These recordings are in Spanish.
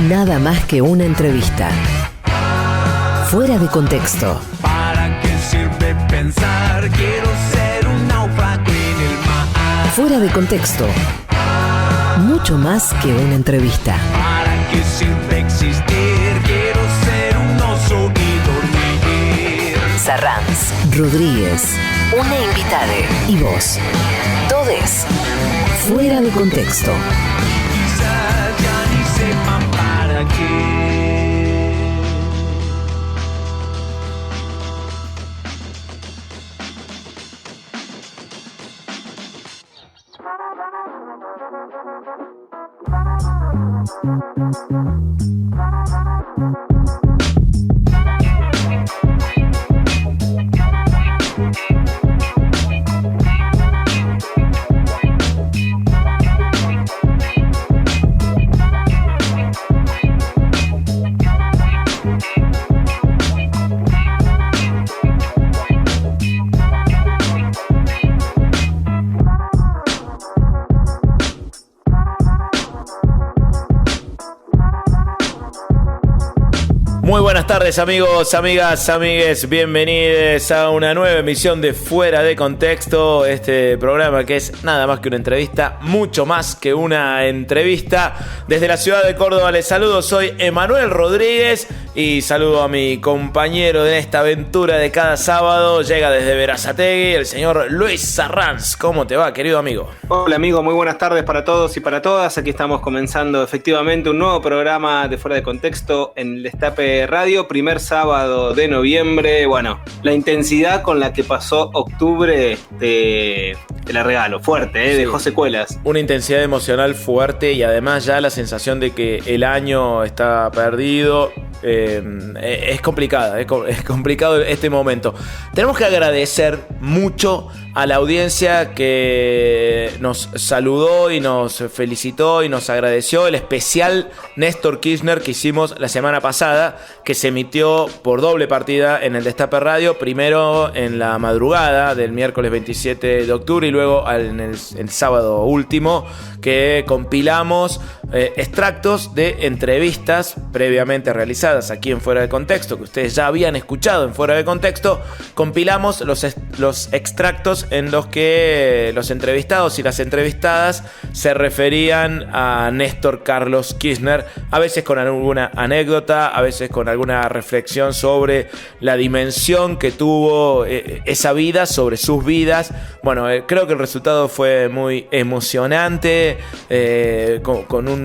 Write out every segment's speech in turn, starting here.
Nada más que una entrevista. Fuera de contexto. ¿Para qué sirve pensar? Quiero ser un náufrago en el mar. Fuera de contexto. Mucho más que una entrevista. ¿Para qué sirve existir? Quiero ser un oso y dormir. Sarranz, Rodríguez, una invitada y vos. Todes. Fuera de contexto. Quizás ya ni sepan para qué. Muy buenas tardes amigos, amigas, amigues, bienvenidos a una nueva emisión de Fuera de Contexto, este programa que es nada más que una entrevista, mucho más que una entrevista. Desde la ciudad de Córdoba les saludo, soy Emanuel Rodríguez y saludo a mi compañero de esta aventura de cada sábado, llega desde Berazategui, el señor Luis Sarranz. ¿Cómo te va, querido amigo? Hola amigo, muy buenas tardes para todos y para todas. Aquí estamos comenzando efectivamente un nuevo programa de Fuera de Contexto en el Destape Radio, primer sábado de noviembre. Bueno, la intensidad con la que pasó octubre te la regalo, fuerte, Sí. Dejó secuelas. Una intensidad emocional fuerte y además ya la sensación de que el año está perdido. Es complicada, es complicado este momento. Tenemos que agradecer mucho a la audiencia que nos saludó y nos felicitó y nos agradeció el especial Néstor Kirchner que hicimos la semana pasada, que se emitió por doble partida en el Destape Radio, primero en la madrugada del miércoles 27 de octubre y luego en el sábado último, que compilamos extractos de entrevistas previamente realizadas aquí en Fuera de Contexto, que ustedes ya habían escuchado en Fuera de Contexto. Compilamos los extractos en los que los entrevistados y las entrevistadas se referían a Néstor Carlos Kirchner, a veces con alguna anécdota, a veces con alguna reflexión sobre la dimensión que tuvo esa vida, sobre sus vidas. Bueno, creo que el resultado fue muy emocionante, con un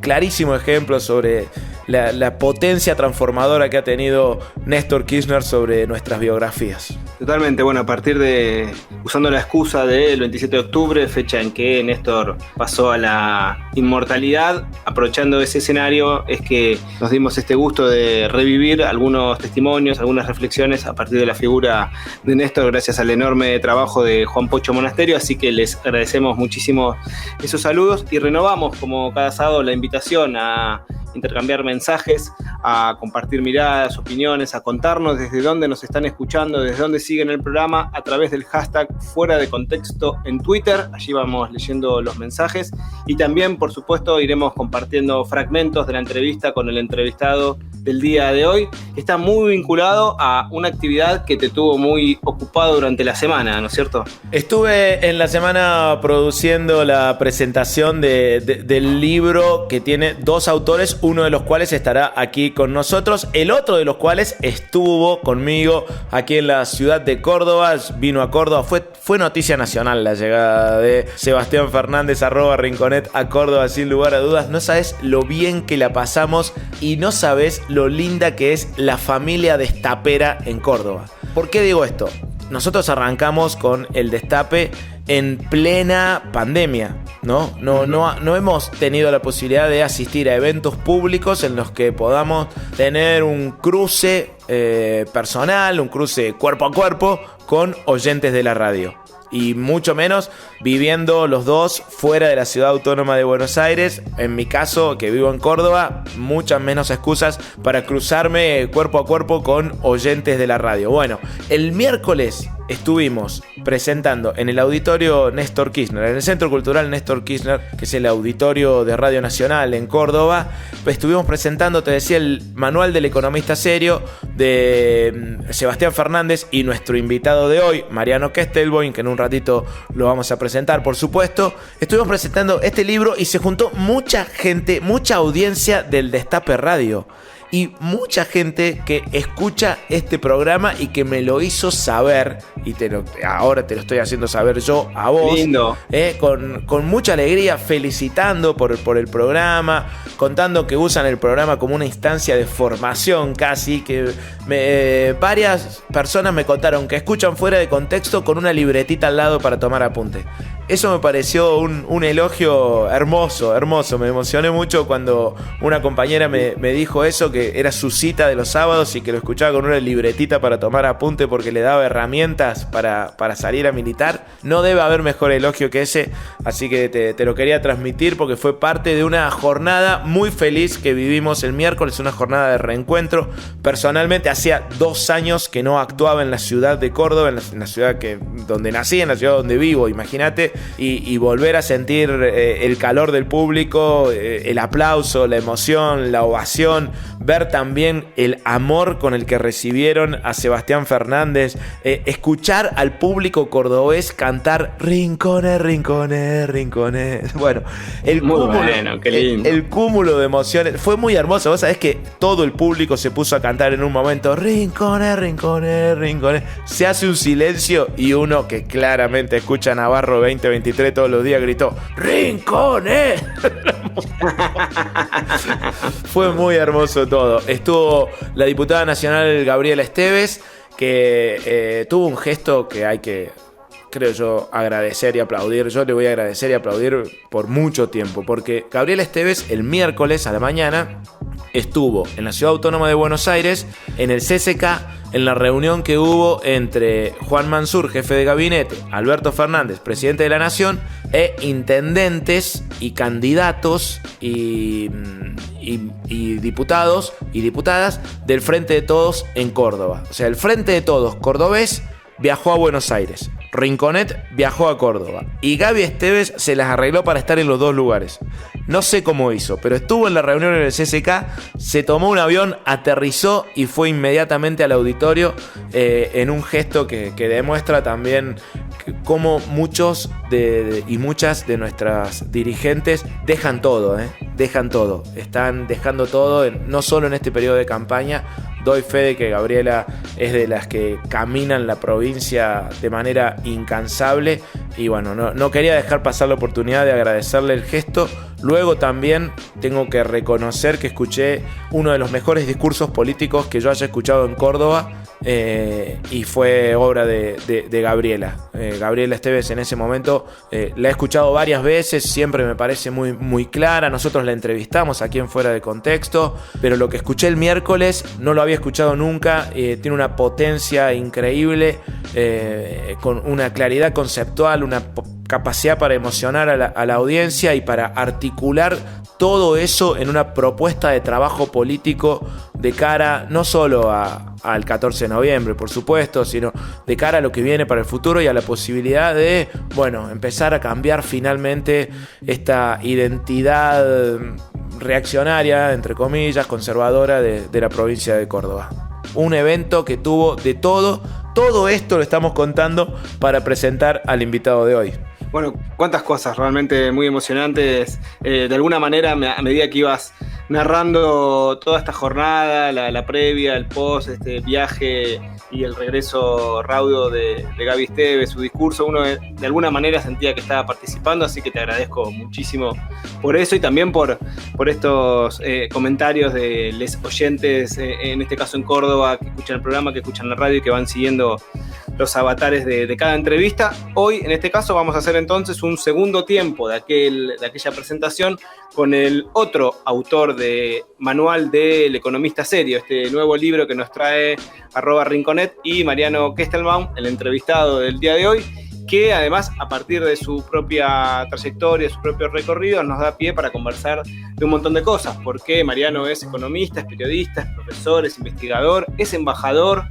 clarísimo ejemplo sobre la potencia transformadora que ha tenido Néstor Kirchner sobre nuestras biografías. Totalmente, bueno, a partir de, usando la excusa del 27 de octubre, fecha en que Néstor pasó a la inmortalidad, aprovechando ese escenario es que nos dimos este gusto de revivir algunos testimonios, algunas reflexiones a partir de la figura de Néstor, gracias al enorme trabajo de Juan Pocho Monasterio, así que les agradecemos muchísimo esos saludos y renovamos como cada sábado la invitación a intercambiar mensajes, a compartir miradas, opiniones, a contarnos desde dónde nos están escuchando, desde dónde siguen el programa a través del hashtag Fuera de Contexto en Twitter. Allí vamos leyendo los mensajes y también, por supuesto, iremos compartiendo fragmentos de la entrevista con el entrevistado del día de hoy, que está muy vinculado a una actividad que te tuvo muy ocupado durante la semana, ¿no es cierto? Estuve en la semana produciendo la presentación del libro que tiene dos autores, uno de los cuales estará aquí con nosotros, el otro de los cuales estuvo conmigo aquí en la ciudad de Córdoba, vino a Córdoba, fue noticia nacional la llegada de Sebastián Fernández @Rinconet a Córdoba, sin lugar a dudas. No sabes lo bien que la pasamos y no sabes lo linda que es la familia destapera en Córdoba. ¿Por qué digo esto? Nosotros arrancamos con el Destape en plena pandemia, ¿no? No hemos tenido la posibilidad de asistir a eventos públicos en los que podamos tener un cruce personal, un cruce cuerpo a cuerpo con oyentes de la radio. Y mucho menos viviendo los dos fuera de la ciudad autónoma de Buenos Aires. En mi caso, que vivo en Córdoba, muchas menos excusas para cruzarme cuerpo a cuerpo con oyentes de la radio. Bueno, el miércoles estuvimos presentando en el auditorio Néstor Kirchner, en el Centro Cultural Néstor Kirchner, que es el auditorio de Radio Nacional en Córdoba. Estuvimos presentando, te decía, el manual del economista serio de Sebastián Fernández y nuestro invitado de hoy, Mariano Kestelboim, que en un ratito lo vamos a presentar, por supuesto. Estuvimos presentando este libro y se juntó mucha gente, mucha audiencia del Destape Radio. Y mucha gente que escucha este programa y que me lo hizo saber, y ahora te lo estoy haciendo saber yo a vos. Lindo. Con mucha alegría, felicitando por el programa, contando que usan el programa como una instancia de formación casi, que varias personas me contaron que escuchan fuera de contexto con una libretita al lado para tomar apunte. Eso me pareció un elogio hermoso, hermoso. Me emocioné mucho cuando una compañera me dijo eso, que era su cita de los sábados y que lo escuchaba con una libretita para tomar apunte porque le daba herramientas para salir a militar. No debe haber mejor elogio que ese, así que te lo quería transmitir porque fue parte de una jornada muy feliz que vivimos el miércoles, una jornada de reencuentro. Personalmente hacía 2 años que no actuaba en la ciudad de Córdoba, en la ciudad donde nací, en la ciudad donde vivo, imagínate. Y volver a sentir el calor del público, el aplauso, la emoción, la ovación, ver también el amor con el que recibieron a Sebastián Fernández, escuchar al público cordobés cantar Rincones, Rincones, Rincones. Bueno, el cúmulo de emociones fue muy hermoso. Vos sabés que todo el público se puso a cantar en un momento Rincones, Rincones, Rincones. Se hace un silencio y uno que claramente escucha Navarro 2023 todos los días gritó ¡Rincones! Fue muy hermoso todo. Estuvo la diputada nacional Gabriela Esteves, que tuvo un gesto que hay que, creo yo, agradecer y aplaudir. Yo le voy a agradecer y aplaudir por mucho tiempo, porque Gabriela Esteves el miércoles a la mañana estuvo en la Ciudad Autónoma de Buenos Aires, en el CCK, en la reunión que hubo entre Juan Mansur, jefe de gabinete, Alberto Fernández, presidente de la Nación, e intendentes y candidatos y diputados y diputadas del Frente de Todos en Córdoba. O sea, el Frente de Todos cordobés viajó a Buenos Aires, Rinconet viajó a Córdoba y Gaby Esteves se las arregló para estar en los 2 lugares. No sé cómo hizo, pero estuvo en la reunión en el CCK, se tomó un avión, aterrizó y fue inmediatamente al auditorio en un gesto que demuestra también cómo muchos y muchas de nuestras dirigentes dejan todo, dejan todo, están dejando todo, no solo en este periodo de campaña. Doy fe de que Gabriela es de las que caminan la provincia de manera incansable y bueno, no quería dejar pasar la oportunidad de agradecerle el gesto. Luego también tengo que reconocer que escuché uno de los mejores discursos políticos que yo haya escuchado en Córdoba y fue obra de Gabriela. Gabriela Esteves en ese momento la he escuchado varias veces, siempre me parece muy, muy clara. Nosotros la entrevistamos aquí en Fuera de Contexto, pero lo que escuché el miércoles no lo había escuchado nunca. Tiene una potencia increíble, con una claridad conceptual, una capacidad para emocionar a la audiencia y para articular todo eso en una propuesta de trabajo político de cara no solo al 14 de noviembre, por supuesto, sino de cara a lo que viene para el futuro y a la posibilidad de, bueno, empezar a cambiar finalmente esta identidad reaccionaria, entre comillas, conservadora de la provincia de Córdoba. Un evento que tuvo de todo. Todo esto lo estamos contando para presentar al invitado de hoy. Bueno, cuántas cosas realmente muy emocionantes. De alguna manera, a medida que ibas narrando toda esta jornada, la previa, el post, este viaje y el regreso raudo de Gaby Esteves, su discurso, uno de alguna manera sentía que estaba participando, así que te agradezco muchísimo por eso y también por estos comentarios de los oyentes, en este caso en Córdoba, que escuchan el programa, que escuchan la radio y que van siguiendo los avatares de cada entrevista. Hoy, en este caso, vamos a hacer entonces un segundo tiempo de aquella presentación con el otro autor de Manual del Economista Serio, este nuevo libro que nos trae @Rinconet, y Mariano Kestelboim, el entrevistado del día de hoy, que además, a partir de su propia trayectoria, su propio recorrido, nos da pie para conversar de un montón de cosas, porque Mariano es economista, es periodista, es profesor, es investigador, es embajador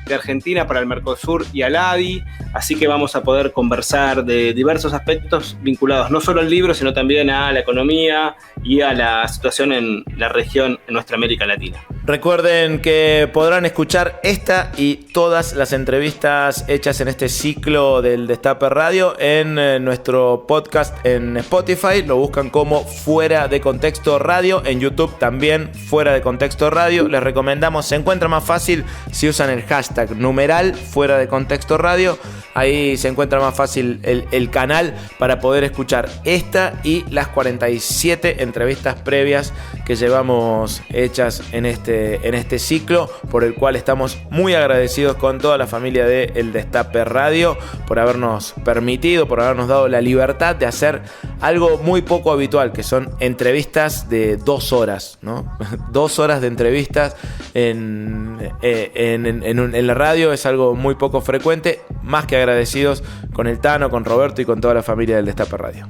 de Argentina para el Mercosur y al ADI, así que vamos a poder conversar de diversos aspectos vinculados no solo al libro, sino también a la economía y a la situación en la región, en nuestra América Latina. Recuerden que podrán escuchar esta y todas las entrevistas hechas en este ciclo del Destape Radio en nuestro podcast en Spotify. Lo buscan como Fuera de Contexto Radio. En YouTube también Fuera de Contexto Radio. Les recomendamos, se encuentra más fácil si usan el hashtag numeral Fuera de Contexto Radio. Ahí se encuentra más fácil el canal para poder escuchar esta y las 47 entrevistas previas que llevamos hechas en este ciclo, por el cual estamos muy agradecidos con toda la familia de El Destape Radio por habernos permitido, por habernos dado la libertad de hacer algo muy poco habitual, que son entrevistas de 2 horas, ¿no? 2 horas de entrevistas en la radio es algo muy poco frecuente. Más que agradecidos con el Tano, con Roberto y con toda la familia del Destape Radio.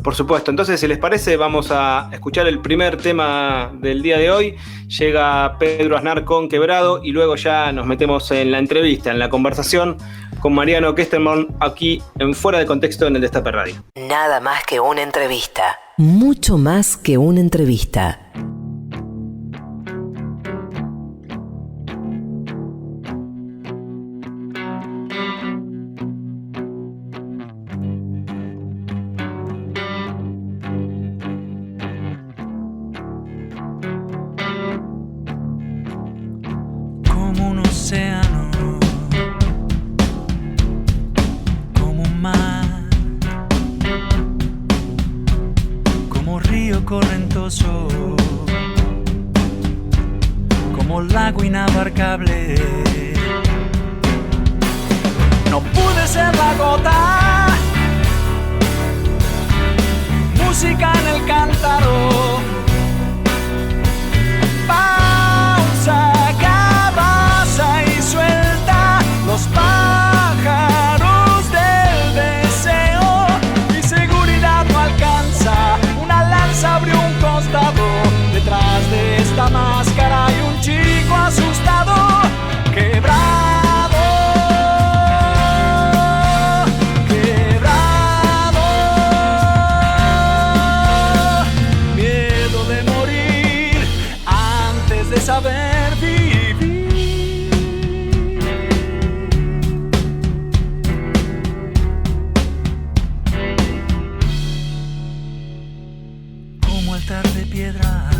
Por supuesto, entonces si les parece vamos a escuchar el primer tema del día de hoy. Llega Pedro Aznar con Quebrado y luego ya nos metemos en la entrevista, en la conversación con Mariano Kesterman aquí en Fuera de Contexto en el Destape Radio. Nada más que una entrevista. Mucho más que una entrevista. Correntoso, como lago inabarcable. No pude ser la gota, música en el cántaro, pausa que abraza y suelta los pájaros del deseo. Mi seguridad no alcanza, abrió un costado, detrás de esta máscara hay un chico asustado, quebrado, quebrado, miedo de morir antes de saber vivir. Como altar de piedra,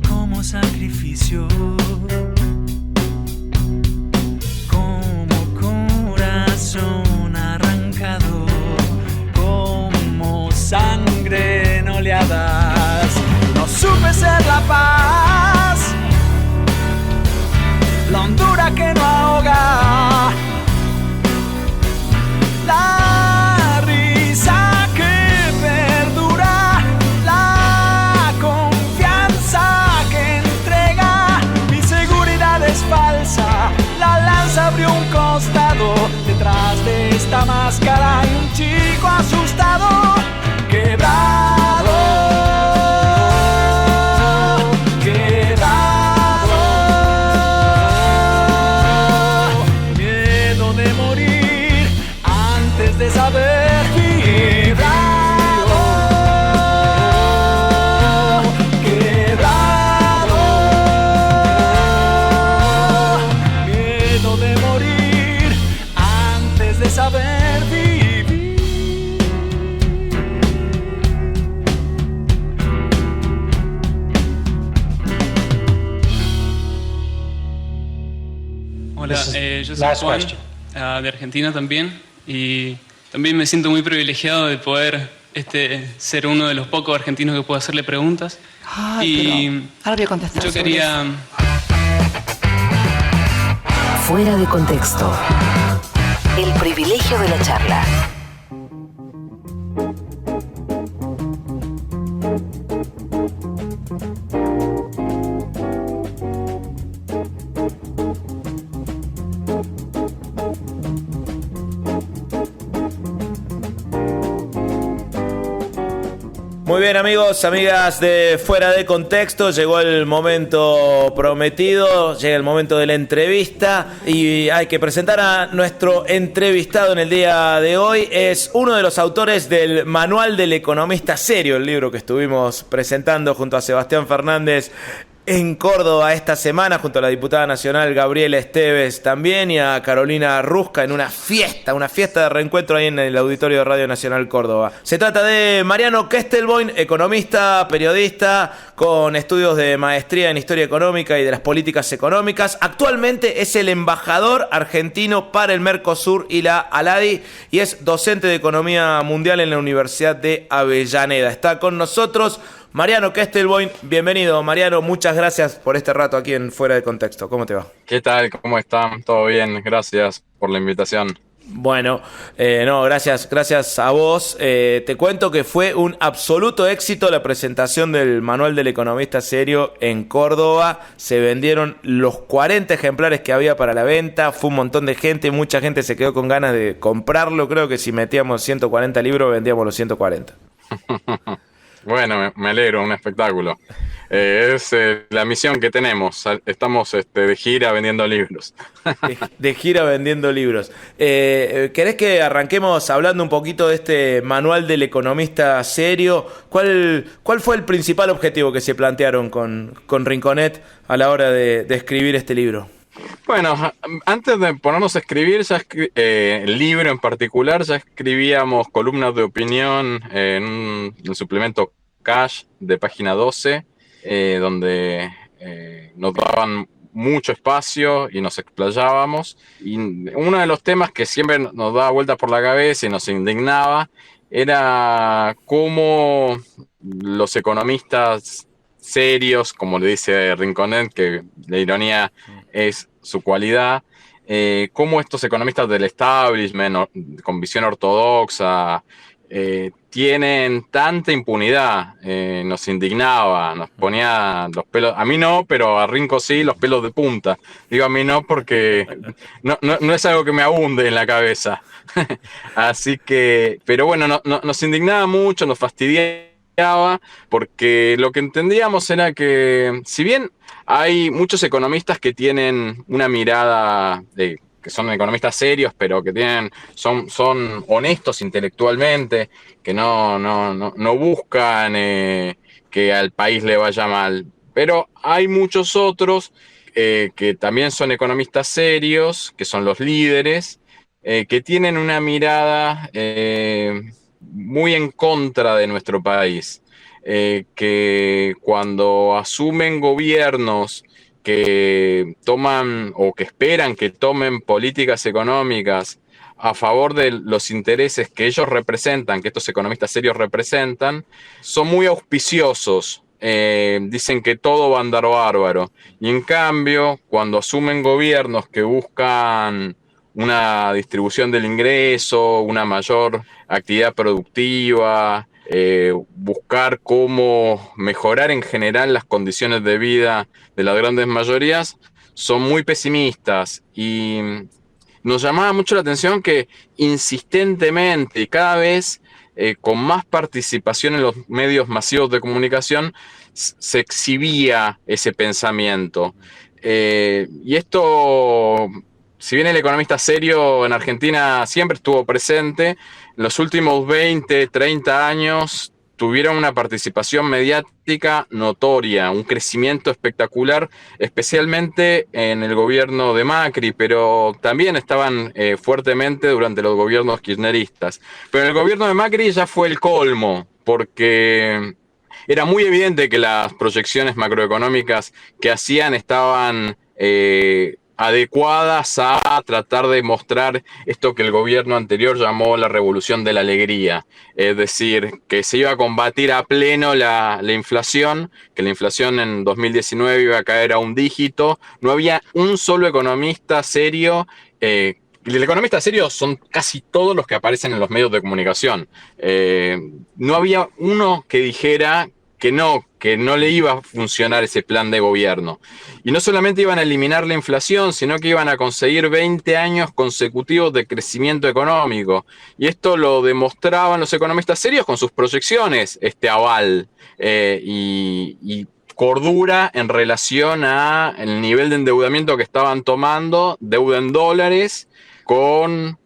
como sacrificio, como corazón arrancado, como sangre en oleadas. No supe ser la paz, la hondura que no ahoga, la risa que perdura, la confianza que entrega. Mi seguridad es falsa, la lanza abrió un costado, detrás de esta máscara hay un chico asustado, quebrado, quebrado, miedo de morir antes de saber vivir. Quebrado, miedo de morir antes de saber vivir. Hola, yo soy Juan, de Argentina también, y también me siento muy privilegiado de poder ser uno de los pocos argentinos que puedo hacerle preguntas. Y ahora voy a contestar. Yo quería... Fuera de Contexto. El privilegio de la charla. Muy bien, amigos, amigas de Fuera de Contexto, llegó el momento prometido, llega el momento de la entrevista y hay que presentar a nuestro entrevistado en el día de hoy. Es uno de los autores del Manual del Economista Serio, el libro que estuvimos presentando junto a Sebastián Fernández en Córdoba esta semana, junto a la diputada nacional Gabriela Esteves también y a Carolina Rusca en una fiesta de reencuentro ahí en el auditorio de Radio Nacional Córdoba. Se trata de Mariano Kestelboim, economista, periodista, con estudios de maestría en Historia Económica y de las políticas económicas. Actualmente es el embajador argentino para el Mercosur y la ALADI y es docente de Economía Mundial en la Universidad de Avellaneda. Está con nosotros Mariano Kestelboim. Bienvenido, Mariano. Muchas gracias por este rato aquí en Fuera de Contexto. ¿Cómo te va? ¿Qué tal? ¿Cómo están? ¿Todo bien? Gracias por la invitación. Bueno, gracias a vos. Te cuento que fue un absoluto éxito la presentación del Manual del Economista Serio en Córdoba. Se vendieron los 40 ejemplares que había para la venta. Fue un montón de gente, mucha gente se quedó con ganas de comprarlo. Creo que si metíamos 140 libros, vendíamos los 140. Bueno, me alegro, un espectáculo. Es la misión que tenemos. Estamos de gira vendiendo libros. De gira vendiendo libros. ¿Querés que arranquemos hablando un poquito de este Manual del Economista Serio? ¿Cuál fue el principal objetivo que se plantearon con Rinconet a la hora de escribir este libro? Bueno, antes de ponernos a escribir, el libro en particular, ya escribíamos columnas de opinión en un suplemento Cash de página 12, donde nos daban mucho espacio y nos explayábamos. Y uno de los temas que siempre nos daba vueltas por la cabeza y nos indignaba era cómo los economistas serios, como le dice Rinconet, que la ironía es su cualidad, cómo estos economistas del establishment con visión ortodoxa tienen tanta impunidad. Nos indignaba, nos ponía los pelos, a mí no, pero a Rinco sí, los pelos de punta. Digo a mí no porque no es algo que me abunde en la cabeza. Así que, pero bueno, nos indignaba mucho, nos fastidiaba, porque lo que entendíamos era que, si bien hay muchos economistas que tienen una mirada que son economistas serios, pero que son honestos intelectualmente, que no buscan que al país le vaya mal, pero hay muchos otros que también son economistas serios, que son los líderes, que tienen una mirada muy en contra de nuestro país, que cuando asumen gobiernos que toman o que esperan que tomen políticas económicas a favor de los intereses que ellos representan, que estos economistas serios representan, son muy auspiciosos. Dicen que todo va a andar bárbaro. Y en cambio, cuando asumen gobiernos que buscan una distribución del ingreso, una mayor actividad productiva, buscar cómo mejorar en general las condiciones de vida de las grandes mayorías, son muy pesimistas. Y nos llamaba mucho la atención que insistentemente y cada vez con más participación en los medios masivos de comunicación se exhibía ese pensamiento. Y esto, si bien el economista serio en Argentina siempre estuvo presente, en los últimos 20, 30 años tuvieron una participación mediática notoria, un crecimiento espectacular, especialmente en el gobierno de Macri, pero también estaban fuertemente durante los gobiernos kirchneristas. Pero en el gobierno de Macri ya fue el colmo, porque era muy evidente que las proyecciones macroeconómicas que hacían estaban adecuadas a tratar de mostrar esto que el gobierno anterior llamó la revolución de la alegría. Es decir, que se iba a combatir a pleno la inflación, que la inflación en 2019 iba a caer a un dígito. No había un solo economista serio. Y el economista serio son casi todos los que aparecen en los medios de comunicación. No había uno que dijera que no le iba a funcionar ese plan de gobierno. Y no solamente iban a eliminar la inflación, sino que iban a conseguir 20 años consecutivos de crecimiento económico. Y esto lo demostraban los economistas serios con sus proyecciones, este aval y cordura en relación a el nivel de endeudamiento que estaban tomando, deuda en dólares, con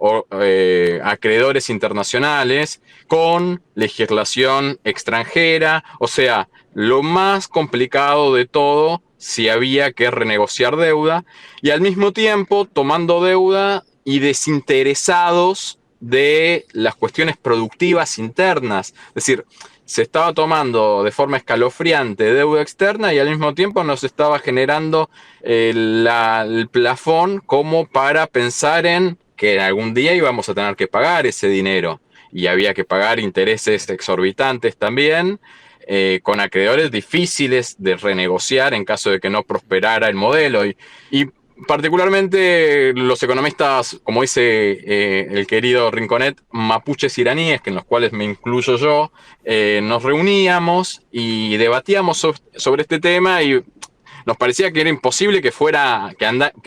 acreedores internacionales, con legislación extranjera, o sea, lo más complicado de todo si había que renegociar deuda, y al mismo tiempo tomando deuda y desinteresados de las cuestiones productivas internas. Es decir, se estaba tomando de forma escalofriante deuda externa y al mismo tiempo nos estaba generando el plafón como para pensar en que algún día íbamos a tener que pagar ese dinero. Y había que pagar intereses exorbitantes también, con acreedores difíciles de renegociar en caso de que no prosperara el modelo. Y particularmente los economistas, como dice el querido Rinconet, mapuches iraníes, que en los cuales me incluyo yo, nos reuníamos y debatíamos sobre este tema y nos parecía que era imposible que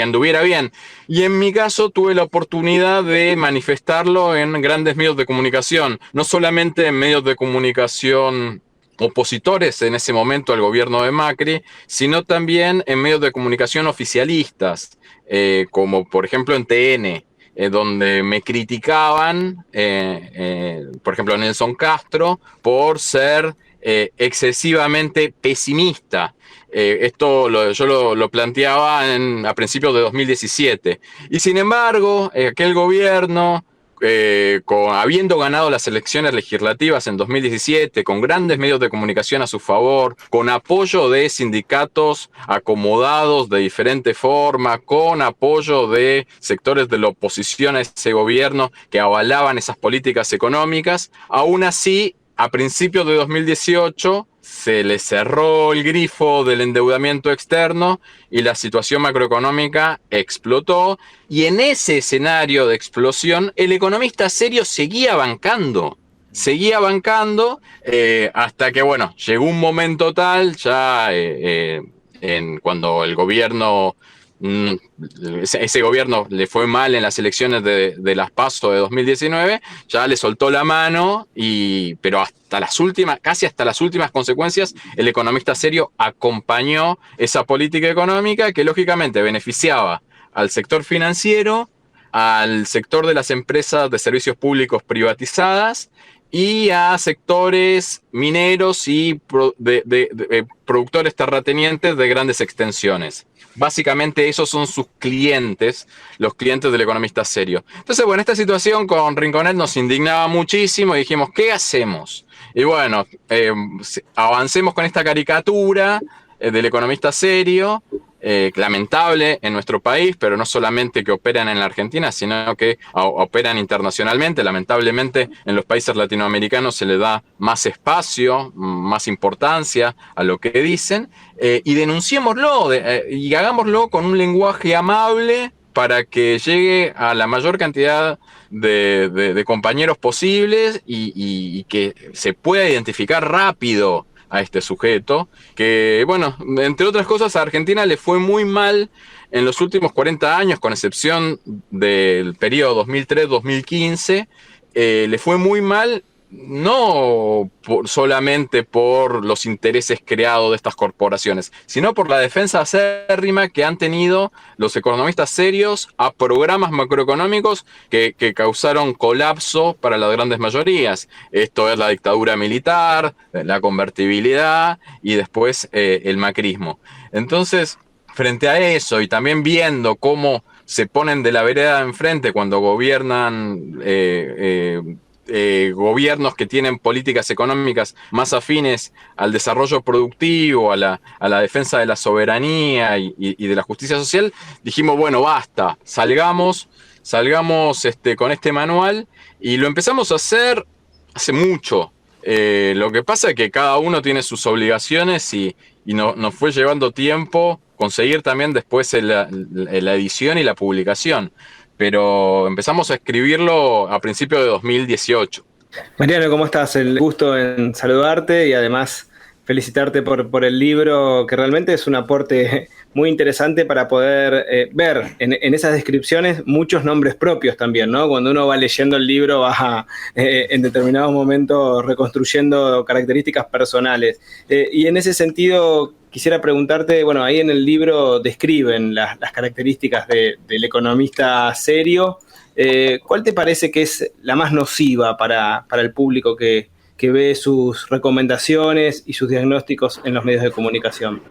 anduviera bien. Y en mi caso tuve la oportunidad de manifestarlo en grandes medios de comunicación, no solamente en medios de comunicación opositores en ese momento al gobierno de Macri, sino también en medios de comunicación oficialistas, como por ejemplo en TN, donde me criticaban, por ejemplo Nelson Castro, por ser excesivamente pesimista. Yo lo planteaba a principios de 2017. Y sin embargo, aquel gobierno, habiendo ganado las elecciones legislativas en 2017, con grandes medios de comunicación a su favor, con apoyo de sindicatos acomodados de diferente forma, con apoyo de sectores de la oposición a ese gobierno que avalaban esas políticas económicas, aún así, a principios de 2018 se le cerró el grifo del endeudamiento externo y la situación macroeconómica explotó. Y en ese escenario de explosión, el economista serio seguía bancando hasta que, bueno, llegó un momento tal, ya cuando el gobierno... ese gobierno le fue mal en las elecciones de las PASO de 2019, ya le soltó la mano, pero casi hasta las últimas consecuencias, el economista serio acompañó esa política económica que lógicamente beneficiaba al sector financiero, al sector de las empresas de servicios públicos privatizadas y a sectores mineros y productores terratenientes de grandes extensiones. Básicamente esos son sus clientes, los clientes del economista serio. Entonces, bueno, esta situación con Rinconet nos indignaba muchísimo y dijimos, ¿qué hacemos? Y bueno, avancemos con esta caricatura del economista serio, lamentable en nuestro país, pero no solamente que operan en la Argentina, sino que operan internacionalmente. Lamentablemente en los países latinoamericanos se le da más espacio, más importancia a lo que dicen, y denunciémoslo y hagámoslo con un lenguaje amable para que llegue a la mayor cantidad de compañeros posibles y que se pueda identificar rápido a este sujeto, que, bueno, entre otras cosas, a Argentina le fue muy mal en los últimos 40 años, con excepción del periodo 2003-2015, le fue muy mal no solamente por los intereses creados de estas corporaciones, sino por la defensa acérrima que han tenido los economistas serios a programas macroeconómicos que causaron colapso para las grandes mayorías. Esto es la dictadura militar, la convertibilidad y después el macrismo. Entonces, frente a eso y también viendo cómo se ponen de la vereda de enfrente cuando gobiernan gobiernos que tienen políticas económicas más afines al desarrollo productivo, a la defensa de la soberanía y de la justicia social, dijimos, bueno, basta, salgamos con este manual, y lo empezamos a hacer hace mucho. Lo que pasa es que cada uno tiene sus obligaciones y nos fue llevando tiempo conseguir también después la edición y la publicación. Pero empezamos a escribirlo a principios de 2018. Mariano, ¿cómo estás? El gusto en saludarte y además felicitarte por el libro, que realmente es un aporte muy interesante para poder ver en esas descripciones muchos nombres propios también, ¿no? Cuando uno va leyendo el libro va en determinados momentos reconstruyendo características personales. Y en ese sentido quisiera preguntarte, bueno, ahí en el libro describen las características del economista serio. ¿Cuál te parece que es la más nociva para el público que ve sus recomendaciones y sus diagnósticos en los medios de comunicación?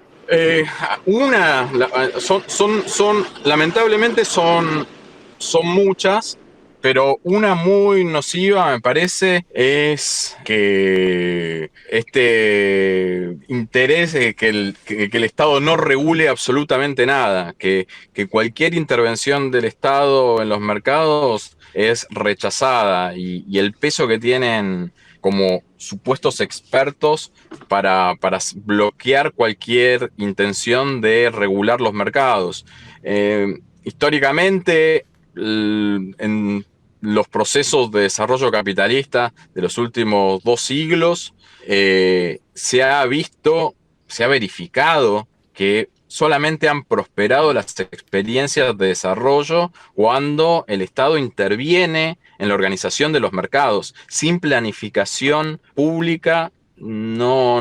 Lamentablemente son muchas, pero una muy nociva me parece es que este interés de que el Estado no regule absolutamente nada, que cualquier intervención del Estado en los mercados es rechazada y el peso que tienen como supuestos expertos para bloquear cualquier intención de regular los mercados. Históricamente, en los procesos de desarrollo capitalista de los últimos 2 siglos, se ha verificado que solamente han prosperado las experiencias de desarrollo cuando el Estado interviene en la organización de los mercados. Sin planificación pública no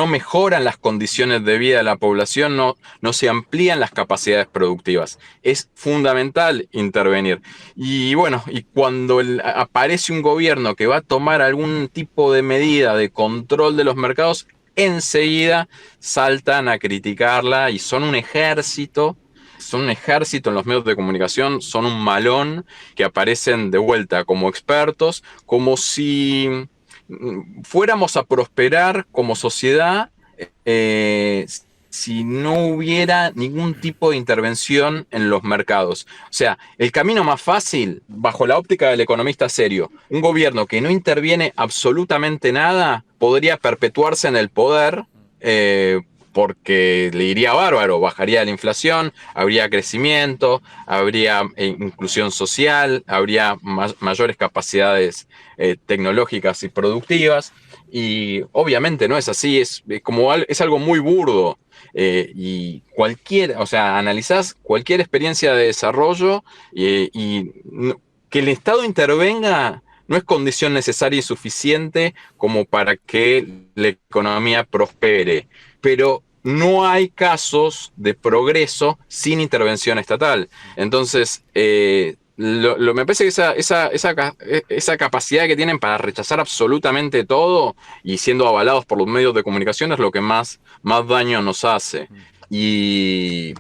mejoran las condiciones de vida de la población, no se amplían las capacidades productivas. Es fundamental intervenir. Y bueno, y cuando aparece un gobierno que va a tomar algún tipo de medida de control de los mercados, enseguida saltan a criticarla y son un ejército en los medios de comunicación, son un malón que aparecen de vuelta como expertos, como si fuéramos a prosperar como sociedad si no hubiera ningún tipo de intervención en los mercados. O sea, el camino más fácil, bajo la óptica del economista serio, un gobierno que no interviene absolutamente nada, podría perpetuarse en el poder, porque le iría bárbaro, bajaría la inflación, habría crecimiento, habría inclusión social, habría mayores capacidades tecnológicas y productivas. Y obviamente no es así, es algo muy burdo. Y analizás cualquier experiencia de desarrollo y que el Estado intervenga no es condición necesaria y suficiente como para que la economía prospere, pero no hay casos de progreso sin intervención estatal. Entonces, me parece que esa capacidad que tienen para rechazar absolutamente todo y siendo avalados por los medios de comunicación es lo que más daño nos hace. Y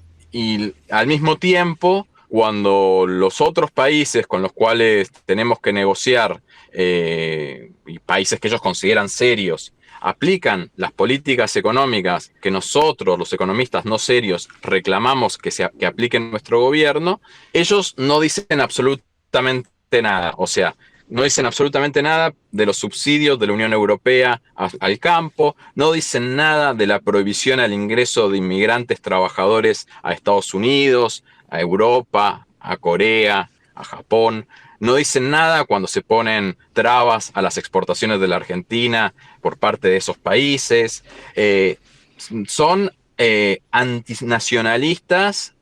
al mismo tiempo, cuando los otros países con los cuales tenemos que negociar, y países que ellos consideran serios, aplican las políticas económicas que nosotros, los economistas no serios, reclamamos que apliquen nuestro gobierno, ellos no dicen absolutamente nada. O sea, no dicen absolutamente nada de los subsidios de la Unión Europea al campo, no dicen nada de la prohibición al ingreso de inmigrantes trabajadores a Estados Unidos, a Europa, a Corea, a Japón. No dicen nada cuando se ponen trabas a las exportaciones de la Argentina por parte de esos países. Son antinacionalistas,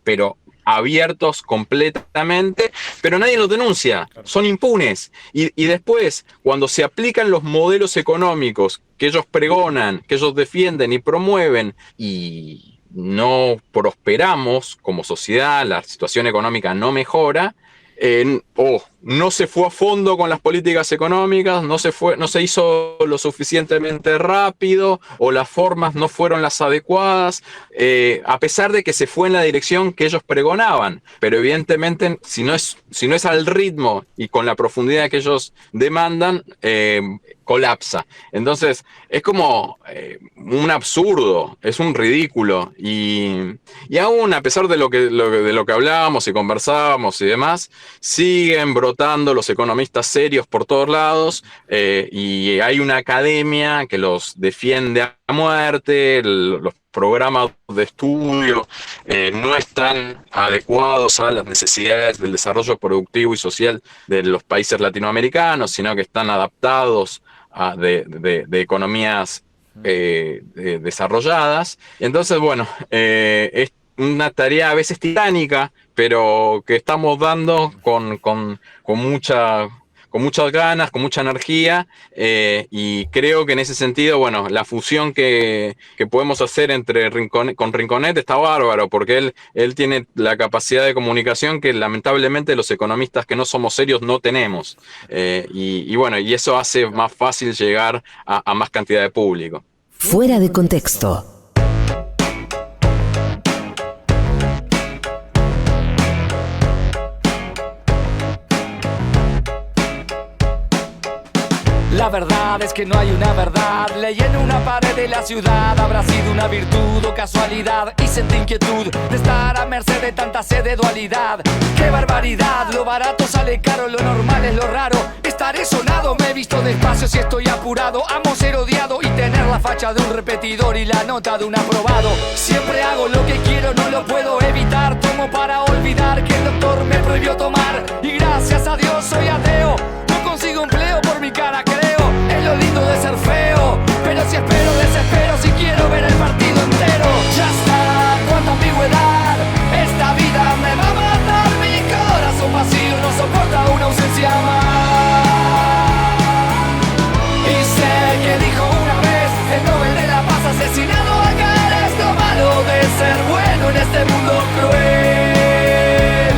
pero abiertos completamente, pero nadie los denuncia, son impunes. Y después, cuando se aplican los modelos económicos que ellos pregonan, que ellos defienden y promueven, y no prosperamos como sociedad, la situación económica no mejora, no se fue a fondo con las políticas económicas, no se hizo lo suficientemente rápido, o las formas no fueron las adecuadas, a pesar de que se fue en la dirección que ellos pregonaban. Pero evidentemente, si no es al ritmo y con la profundidad que ellos demandan, colapsa. Entonces, es como un absurdo, es un ridículo. Y aún, a pesar de lo que hablábamos y conversábamos y demás, siguen brotando los economistas serios por todos lados, y hay una academia que los defiende a muerte. Los programas de estudio no están adecuados a las necesidades del desarrollo productivo y social de los países latinoamericanos, sino que están adaptados de economías desarrolladas. Entonces, bueno, es una tarea a veces titánica, pero que estamos dando con muchas ganas, con mucha energía, y creo que en ese sentido, bueno, la fusión que podemos hacer con Rinconet está bárbaro, porque él tiene la capacidad de comunicación que lamentablemente los economistas que no somos serios no tenemos, y bueno, y eso hace más fácil llegar a más cantidad de público. Fuera de contexto. La verdad es que no hay una verdad. Leí en una pared de la ciudad. Habrá sido una virtud o casualidad. Y sentí inquietud de estar a merced de tanta sed de dualidad. ¡Qué barbaridad! Lo barato sale caro, lo normal es lo raro. Estaré sonado, me he visto despacio si estoy apurado. Amo ser odiado y tener la facha de un repetidor y la nota de un aprobado. Siempre hago lo que quiero, no lo puedo evitar. Tomo para olvidar que el doctor me prohibió tomar. Y gracias a Dios soy ateo. No consigo empleo por mi cara, creo. Es lo lindo de ser feo. Pero si espero, desespero si quiero ver el partido entero. Ya está, cuánta ambigüedad. Esta vida me va a matar. Mi corazón vacío no soporta una ausencia más. Y sé que dijo una vez el Nobel de la Paz asesinado a caer. Es lo malo de ser bueno en este mundo cruel.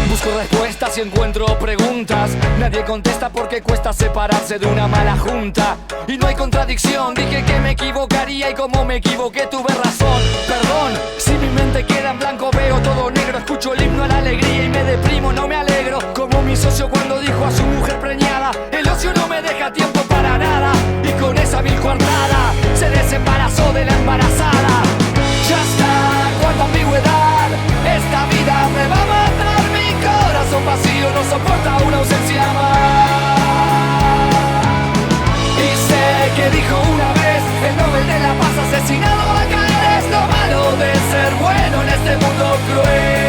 Busco respuestas y encuentro preguntas. Nadie contesta porque cuesta separarse de una mala junta. Y no hay contradicción, dije que me equivocaría y como me equivoqué tuve razón. Perdón, si mi mente queda en blanco veo todo negro. Escucho el himno a la alegría y me deprimo, no me alegro. Como mi socio cuando dijo a su mujer preñada: el ocio no me deja tiempo para nada. Y con esa vil coartada se desembarazó de la embarazada. Ya está, cuánta ambigüedad. Esta vida me va a matar. Mi corazón vacío no soporta una ausencia más. Y sé que dijo una vez el Nobel de la Paz asesinado a caer. Es lo malo de ser bueno en este mundo cruel.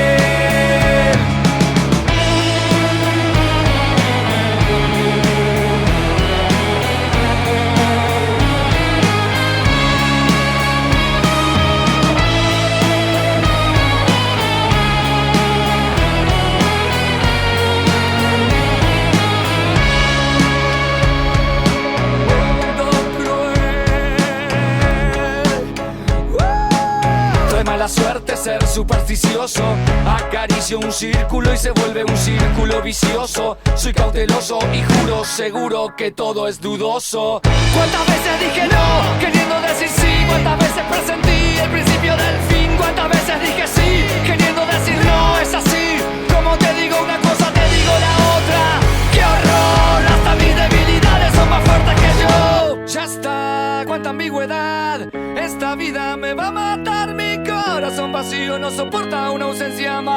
La suerte ser supersticioso. Acaricio un círculo y se vuelve un círculo vicioso. Soy cauteloso y juro seguro que todo es dudoso. ¿Cuántas veces dije no, queriendo decir sí? ¿Cuántas veces presentí el principio del fin? ¿Cuántas veces dije sí, queriendo decir no? Es así, como te digo una cosa, te digo la otra. ¡Qué horror! Hasta mis debilidades son más fuertes que yo. Ya está, cuánta ambigüedad. Esta vida me va a matar. Mi corazón vacío no soporta una ausencia más.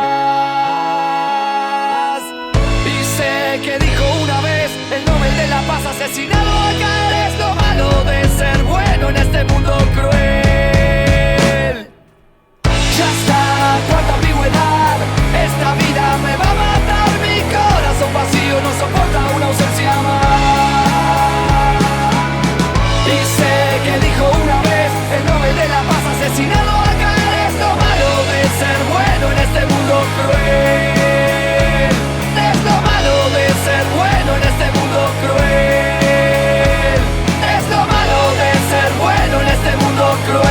Y sé que dijo una vez el Nobel de la Paz asesinado a caer. Es lo malo de ser bueno en este mundo cruel. Ya está, cuánta ambigüedad. Esta vida me va a matar. Mi corazón vacío no soporta una ausencia más. Y sé que dijo una vez el Nobel de la Paz asesinado a caer. Es lo malo de ser bueno en este mundo cruel. Es lo malo de ser bueno en este mundo cruel. Es lo malo de ser bueno en este mundo cruel.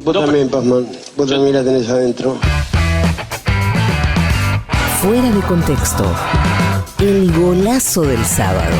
Vos también, Pazman. Vos también la tenés adentro. Fuera de contexto. El golazo del sábado.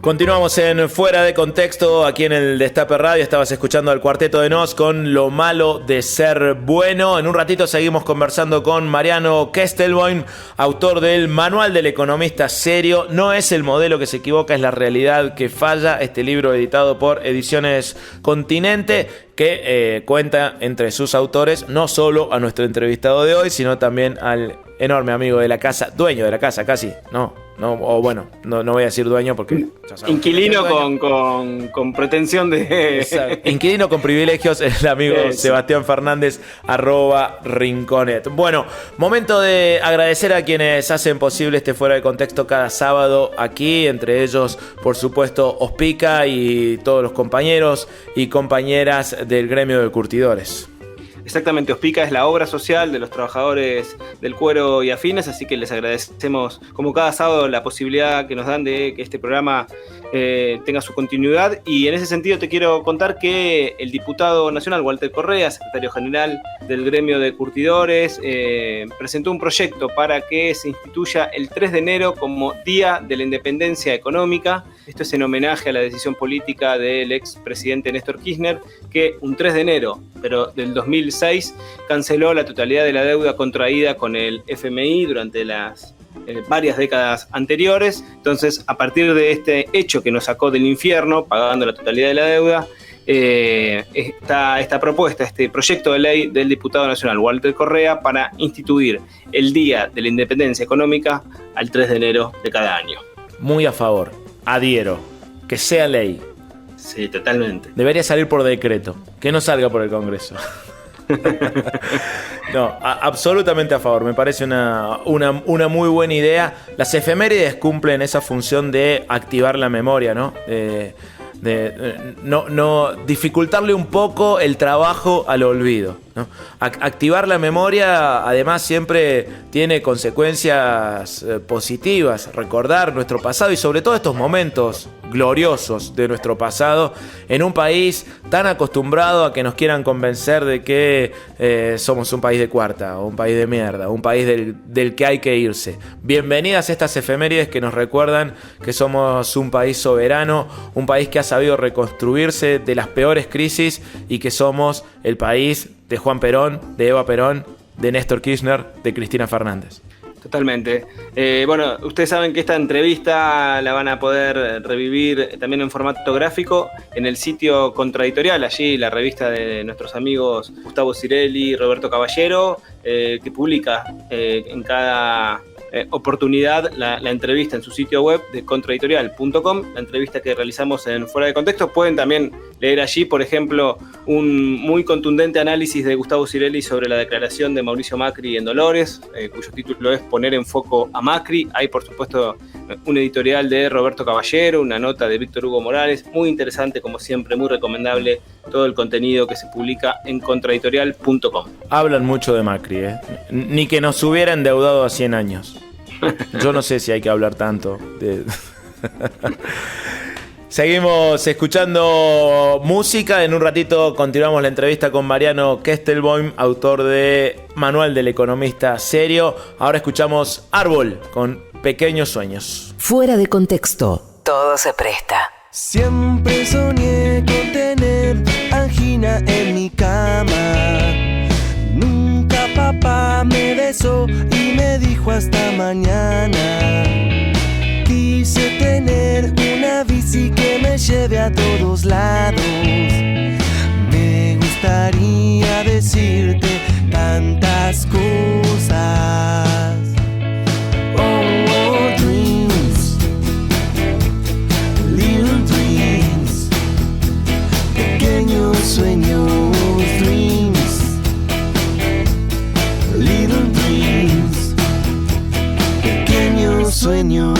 Continuamos en Fuera de Contexto, aquí en el Destape Radio. Estabas escuchando al Cuarteto de Nos con Lo malo de ser bueno. En un ratito seguimos conversando con Mariano Kestelboim, autor del Manual del Economista Serio. No es el modelo que se equivoca, es la realidad que falla. Este libro editado por Ediciones Continente, que cuenta entre sus autores no solo a nuestro entrevistado de hoy, sino también al enorme amigo de la casa, dueño de la casa casi, no voy a decir dueño porque... Inquilino con pretensión de... Exacto. Inquilino con privilegios, el amigo Sebastián Fernández, @Rinconet. Bueno, momento de agradecer a quienes hacen posible este Fuera de Contexto cada sábado aquí, entre ellos, por supuesto, Ospica y todos los compañeros y compañeras del gremio de curtidores. Exactamente, Ospica es la obra social de los trabajadores del cuero y afines, así que les agradecemos como cada sábado la posibilidad que nos dan de que este programa tenga su continuidad. Y en ese sentido te quiero contar que el diputado nacional Walter Correa, secretario general del gremio de curtidores, presentó un proyecto para que se instituya el 3 de enero como Día de la Independencia Económica. Esto es en homenaje a la decisión política del expresidente Néstor Kirchner, que un 3 de enero, pero del 2006, canceló la totalidad de la deuda contraída con el FMI durante las varias décadas anteriores. Entonces, a partir de este hecho que nos sacó del infierno, pagando la totalidad de la deuda, esta propuesta, este proyecto de ley del diputado nacional Walter Correa para instituir el Día de la Independencia Económica al 3 de enero de cada año. Muy a favor, adhiero, que sea ley. Sí, totalmente. Debería salir por decreto, que no salga por el Congreso. No, absolutamente a favor. Me parece una muy buena idea. Las efemérides cumplen esa función de activar la memoria, ¿no? No dificultarle un poco el trabajo al olvido, ¿no? Activar la memoria, además, siempre tiene consecuencias positivas. Recordar nuestro pasado y sobre todo estos momentos gloriosos de nuestro pasado en un país tan acostumbrado a que nos quieran convencer de que somos un país de cuarta o un país de mierda, un país del que hay que irse. Bienvenidas estas efemérides que nos recuerdan que somos un país soberano, un país que ha sabido reconstruirse de las peores crisis y que somos el país de Juan Perón, de Eva Perón, de Néstor Kirchner, de Cristina Fernández. Totalmente. Bueno, ustedes saben que esta entrevista la van a poder revivir también en formato gráfico en el sitio Contraeditorial, allí la revista de nuestros amigos Gustavo Cirelli y Roberto Caballero, que publica en cada oportunidad la entrevista en su sitio web de contraeditorial.com, la entrevista que realizamos en Fuera de Contexto. Pueden también leer allí, por ejemplo, un muy contundente análisis de Gustavo Cirelli sobre la declaración de Mauricio Macri en Dolores, cuyo título es Poner en foco a Macri. Hay, por supuesto, un editorial de Roberto Caballero, una nota de Víctor Hugo Morales, muy interesante, como siempre, muy recomendable todo el contenido que se publica en contraeditorial.com. Hablan mucho de Macri, ni que nos hubiera endeudado a 100 años. Yo no sé si hay que hablar tanto de... Seguimos escuchando música. En un ratito continuamos la entrevista con Mariano Kestelboim, autor de Manual del Economista Serio. Ahora escuchamos Árbol con Pequeños Sueños. Fuera de contexto, todo se presta. Siempre soñé con tener angina en mi cama. Nunca papá me besó y me dijo hasta mañana. Quise tener una bici que me lleve a todos lados. Me gustaría decirte tantas cosas. Oh, dreams, little dreams, pequeños sueños, dreams, little dreams, pequeños sueños.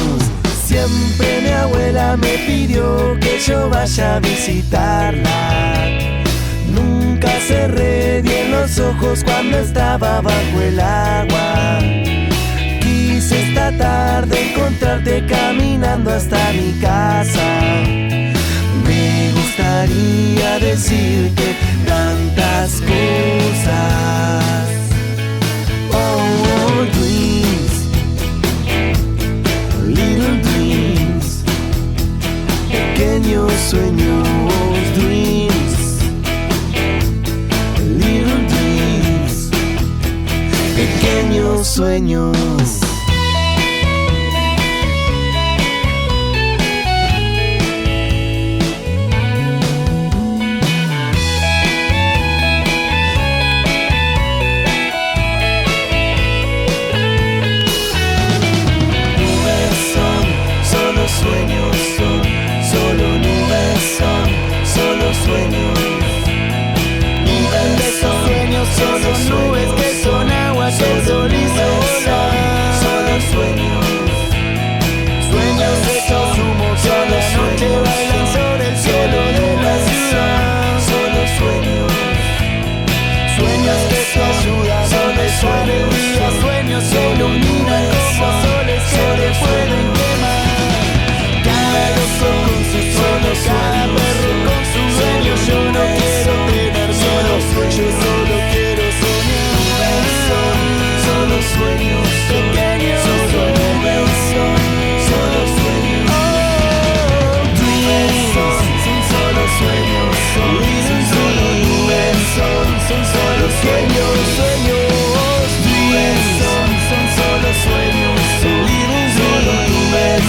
Siempre mi abuela me pidió que yo vaya a visitarla. Nunca cerré bien los ojos cuando estaba bajo el agua. Quise esta tarde encontrarte caminando hasta mi casa. Me gustaría decirte tantas cosas. Oh, dreams, little dreams, pequeños sueños. Sueños son, solo nubes son, solo sueños. Nubes son, sueños, solo nubes que son agua que el sol hizo volar. Solo sueños, sueños de consumo, solo noche bailan sobre el cielo de la ciudad. Solo sueños, sueños que te ayudan, solo alegría, sueños que iluminan como soles que te pueden quemar. Con sus sueños, cada perro con sus sueños. Yo no quiero tener miedo, yo solo quiero soñar. Solo sueños, pequeños sueños, solo sueños. Nubes son solo sueños, solo nubes son solo sueños, Nubes son solo sueños, solo nubes.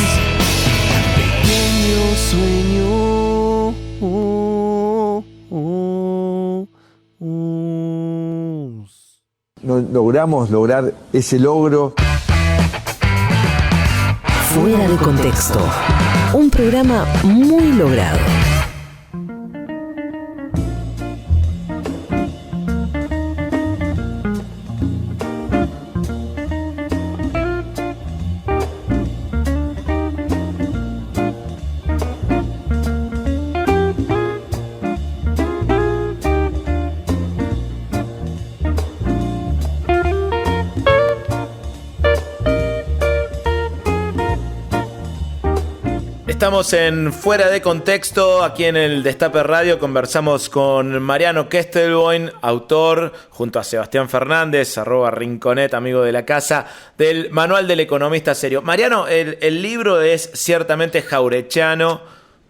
Sueño. No logramos lograr ese logro. Fuera de contexto. Un programa muy logrado. Estamos en Fuera de Contexto, aquí en el Destape Radio. Conversamos con Mariano Kestelboim, autor, junto a Sebastián Fernández, @Rinconet, amigo de la casa, del Manual del Economista Serio. Mariano, el libro es ciertamente jaurechiano,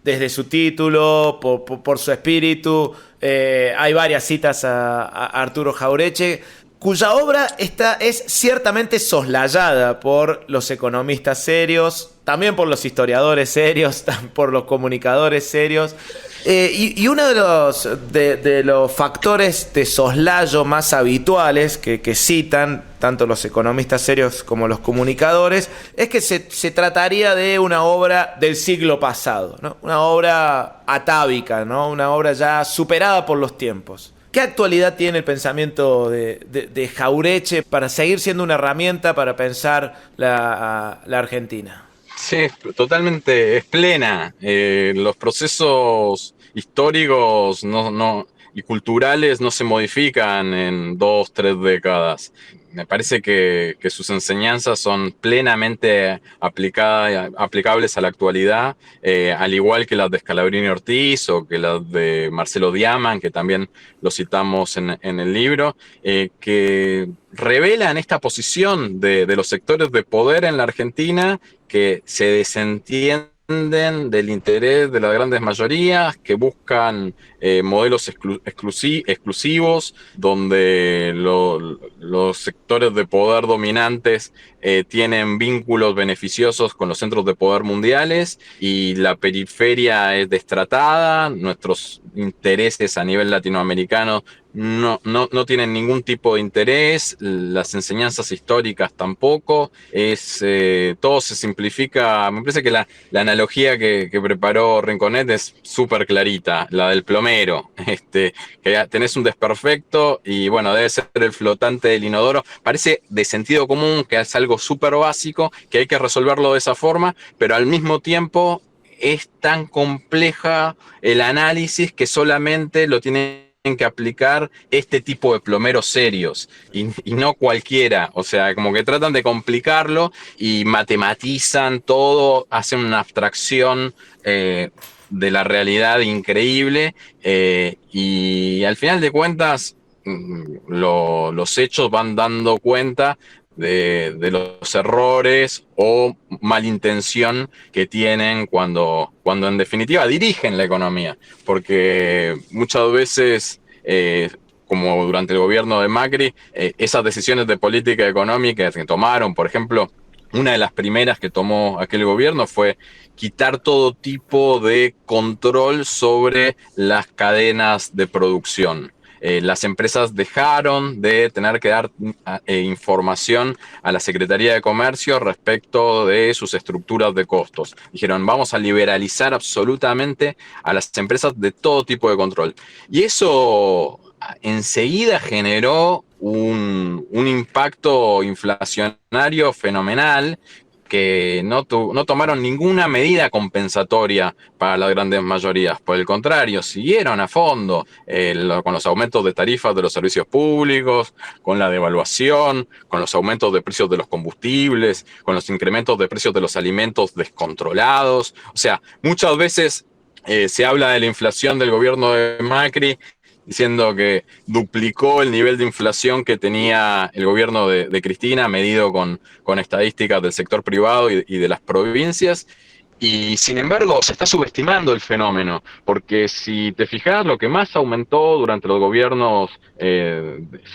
desde su título, por su espíritu. Hay varias citas a Arturo Jauretche, cuya obra es ciertamente soslayada por los economistas serios, también por los historiadores serios, por los comunicadores serios. Y uno de los factores de soslayo más habituales que citan tanto los economistas serios como los comunicadores es que se trataría de una obra del siglo pasado, ¿no? Una obra atávica, ¿no? Una obra ya superada por los tiempos. ¿Qué actualidad tiene el pensamiento de Jauretche para seguir siendo una herramienta para pensar la Argentina? Sí, totalmente, es plena. Los procesos históricos y culturales no se modifican en 2-3 décadas. Me parece que sus enseñanzas son plenamente aplicables a la actualidad, al igual que las de Scalabrini Ortiz o que las de Marcelo Diaman, que también lo citamos en el libro, que revelan esta posición de los sectores de poder en la Argentina que se desentienden del interés de las grandes mayorías, que buscan modelos exclusivos, donde los sectores de poder dominantes tienen vínculos beneficiosos con los centros de poder mundiales y la periferia es destratada. Nuestros intereses a nivel latinoamericano no tienen ningún tipo de interés, las enseñanzas históricas tampoco, todo se simplifica. Me parece que la analogía que preparó Rinconet es súper clarita, la del plomero, que tenés un desperfecto y bueno, debe ser el flotante del inodoro. Parece de sentido común que es algo súper básico, que hay que resolverlo de esa forma, pero al mismo tiempo es tan compleja el análisis que solamente lo tienen que aplicar este tipo de plomeros serios y no cualquiera. O sea, como que tratan de complicarlo y matematizan todo, hacen una abstracción de la realidad increíble, y al final de cuentas los hechos van dando cuenta de los errores o malintención que tienen cuando en definitiva dirigen la economía, porque muchas veces como durante el gobierno de Macri, esas decisiones de política económica que tomaron, por ejemplo, una de las primeras que tomó aquel gobierno fue quitar todo tipo de control sobre las cadenas de producción. Las empresas dejaron de tener que dar información a la Secretaría de Comercio respecto de sus estructuras de costos. Dijeron, vamos a liberalizar absolutamente a las empresas de todo tipo de control. Y eso enseguida generó un impacto inflacionario fenomenal, que no tomaron ninguna medida compensatoria para las grandes mayorías. Por el contrario, siguieron a fondo con los aumentos de tarifas de los servicios públicos, con la devaluación, con los aumentos de precios de los combustibles, con los incrementos de precios de los alimentos descontrolados. O sea, muchas veces se habla de la inflación del gobierno de Macri, diciendo que duplicó el nivel de inflación que tenía el gobierno de Cristina, medido con estadísticas del sector privado y de las provincias. Y sin embargo, se está subestimando el fenómeno, porque si te fijas, lo que más aumentó durante los gobiernos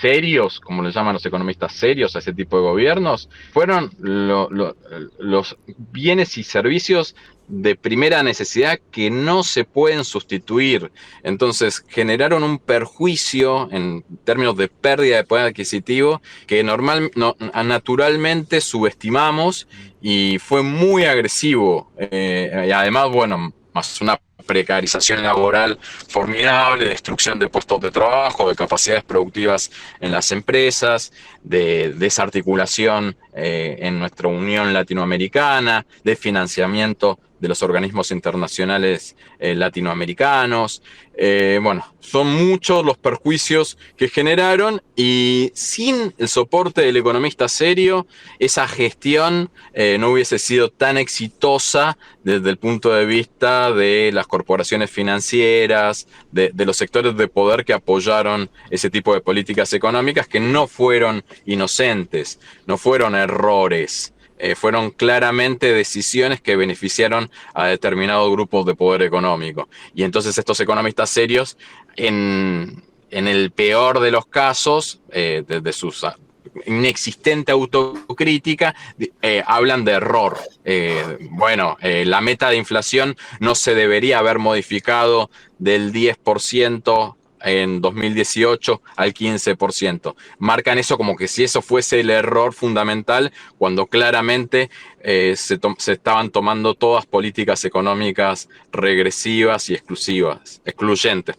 serios, como le llaman los economistas serios a ese tipo de gobiernos, fueron los bienes y servicios de primera necesidad que no se pueden sustituir. Entonces generaron un perjuicio en términos de pérdida de poder adquisitivo que naturalmente subestimamos, y fue muy agresivo. Y además, bueno, más una precarización laboral formidable, destrucción de puestos de trabajo, de capacidades productivas en las empresas, de desarticulación en nuestra Unión Latinoamericana, de financiamiento de los organismos internacionales latinoamericanos. Bueno, son muchos los perjuicios que generaron, y sin el soporte del economista serio, esa gestión no hubiese sido tan exitosa desde el punto de vista de las corporaciones financieras, de los sectores de poder que apoyaron ese tipo de políticas económicas, que no fueron inocentes, no fueron errores. Fueron claramente decisiones que beneficiaron a determinados grupos de poder económico. Y entonces estos economistas serios, en el peor de los casos, desde su inexistente autocrítica, hablan de error. La meta de inflación no se debería haber modificado del 10% en 2018 al 15%. Marcan eso como que si eso fuese el error fundamental, cuando claramente se estaban tomando todas políticas económicas regresivas y excluyentes.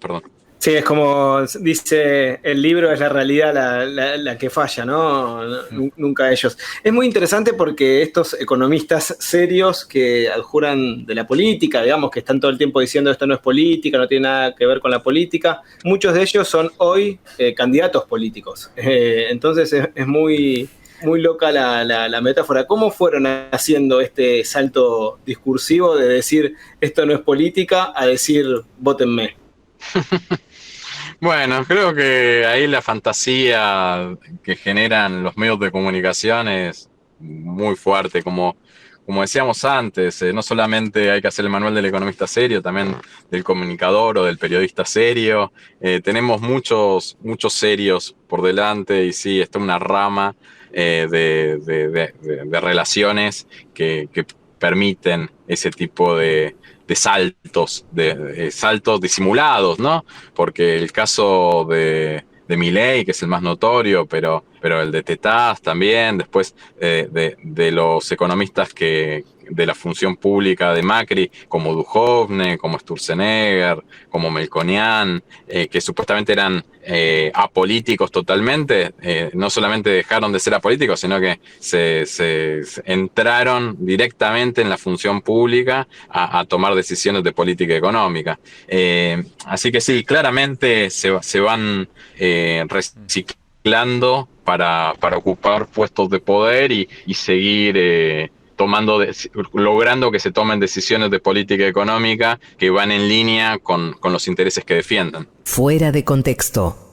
Sí, es como dice el libro, es la realidad la que falla, ¿no? Nunca ellos. Es muy interesante porque estos economistas serios que adjuran de la política, digamos, que están todo el tiempo diciendo esto no es política, no tiene nada que ver con la política, muchos de ellos son hoy candidatos políticos. Entonces es muy loca la metáfora. ¿Cómo fueron haciendo este salto discursivo de decir esto no es política a decir vótenme? Bueno, creo que ahí la fantasía que generan los medios de comunicación es muy fuerte. Como decíamos antes, no solamente hay que hacer el manual del economista serio, también del comunicador o del periodista serio. Tenemos muchos serios por delante, y sí, está una rama de relaciones que permiten ese tipo de saltos, de saltos disimulados, ¿no? Porque el caso de Milei, que es el más notorio, pero el de Tetaz también, después de los economistas de la función pública de Macri, como Duhovne, como Sturzenegger, como Melconian, que supuestamente eran apolíticos totalmente, no solamente dejaron de ser apolíticos, sino que se entraron directamente en la función pública a tomar decisiones de política económica. Así que sí, claramente se van reciclando para ocupar puestos de poder y seguir logrando que se tomen decisiones de política económica que van en línea con los intereses que defiendan. Fuera de contexto.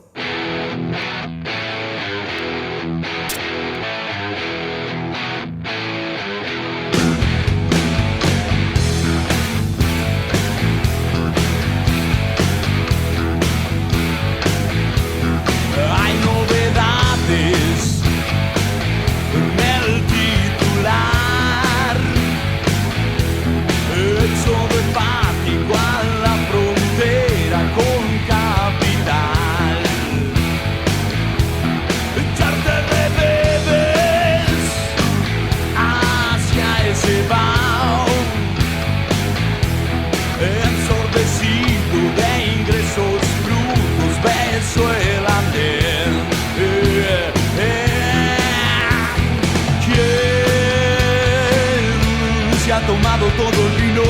tomado todo el vino.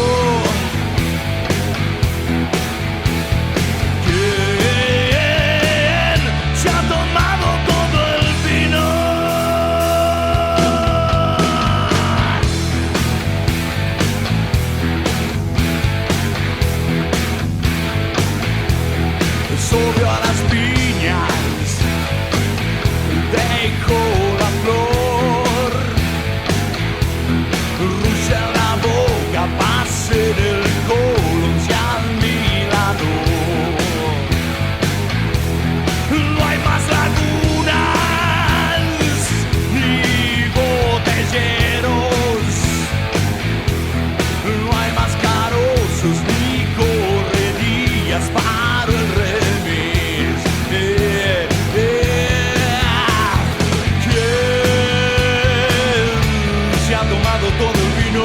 ¿Quién se ha tomado todo el vino? Subió a las piñas, dejó la flor, rusa la boca, pase del colon, se al mi lado. No hay más lagunas ni botelleros, no hay más carozos ni corredillas para el remis. Todo el vino.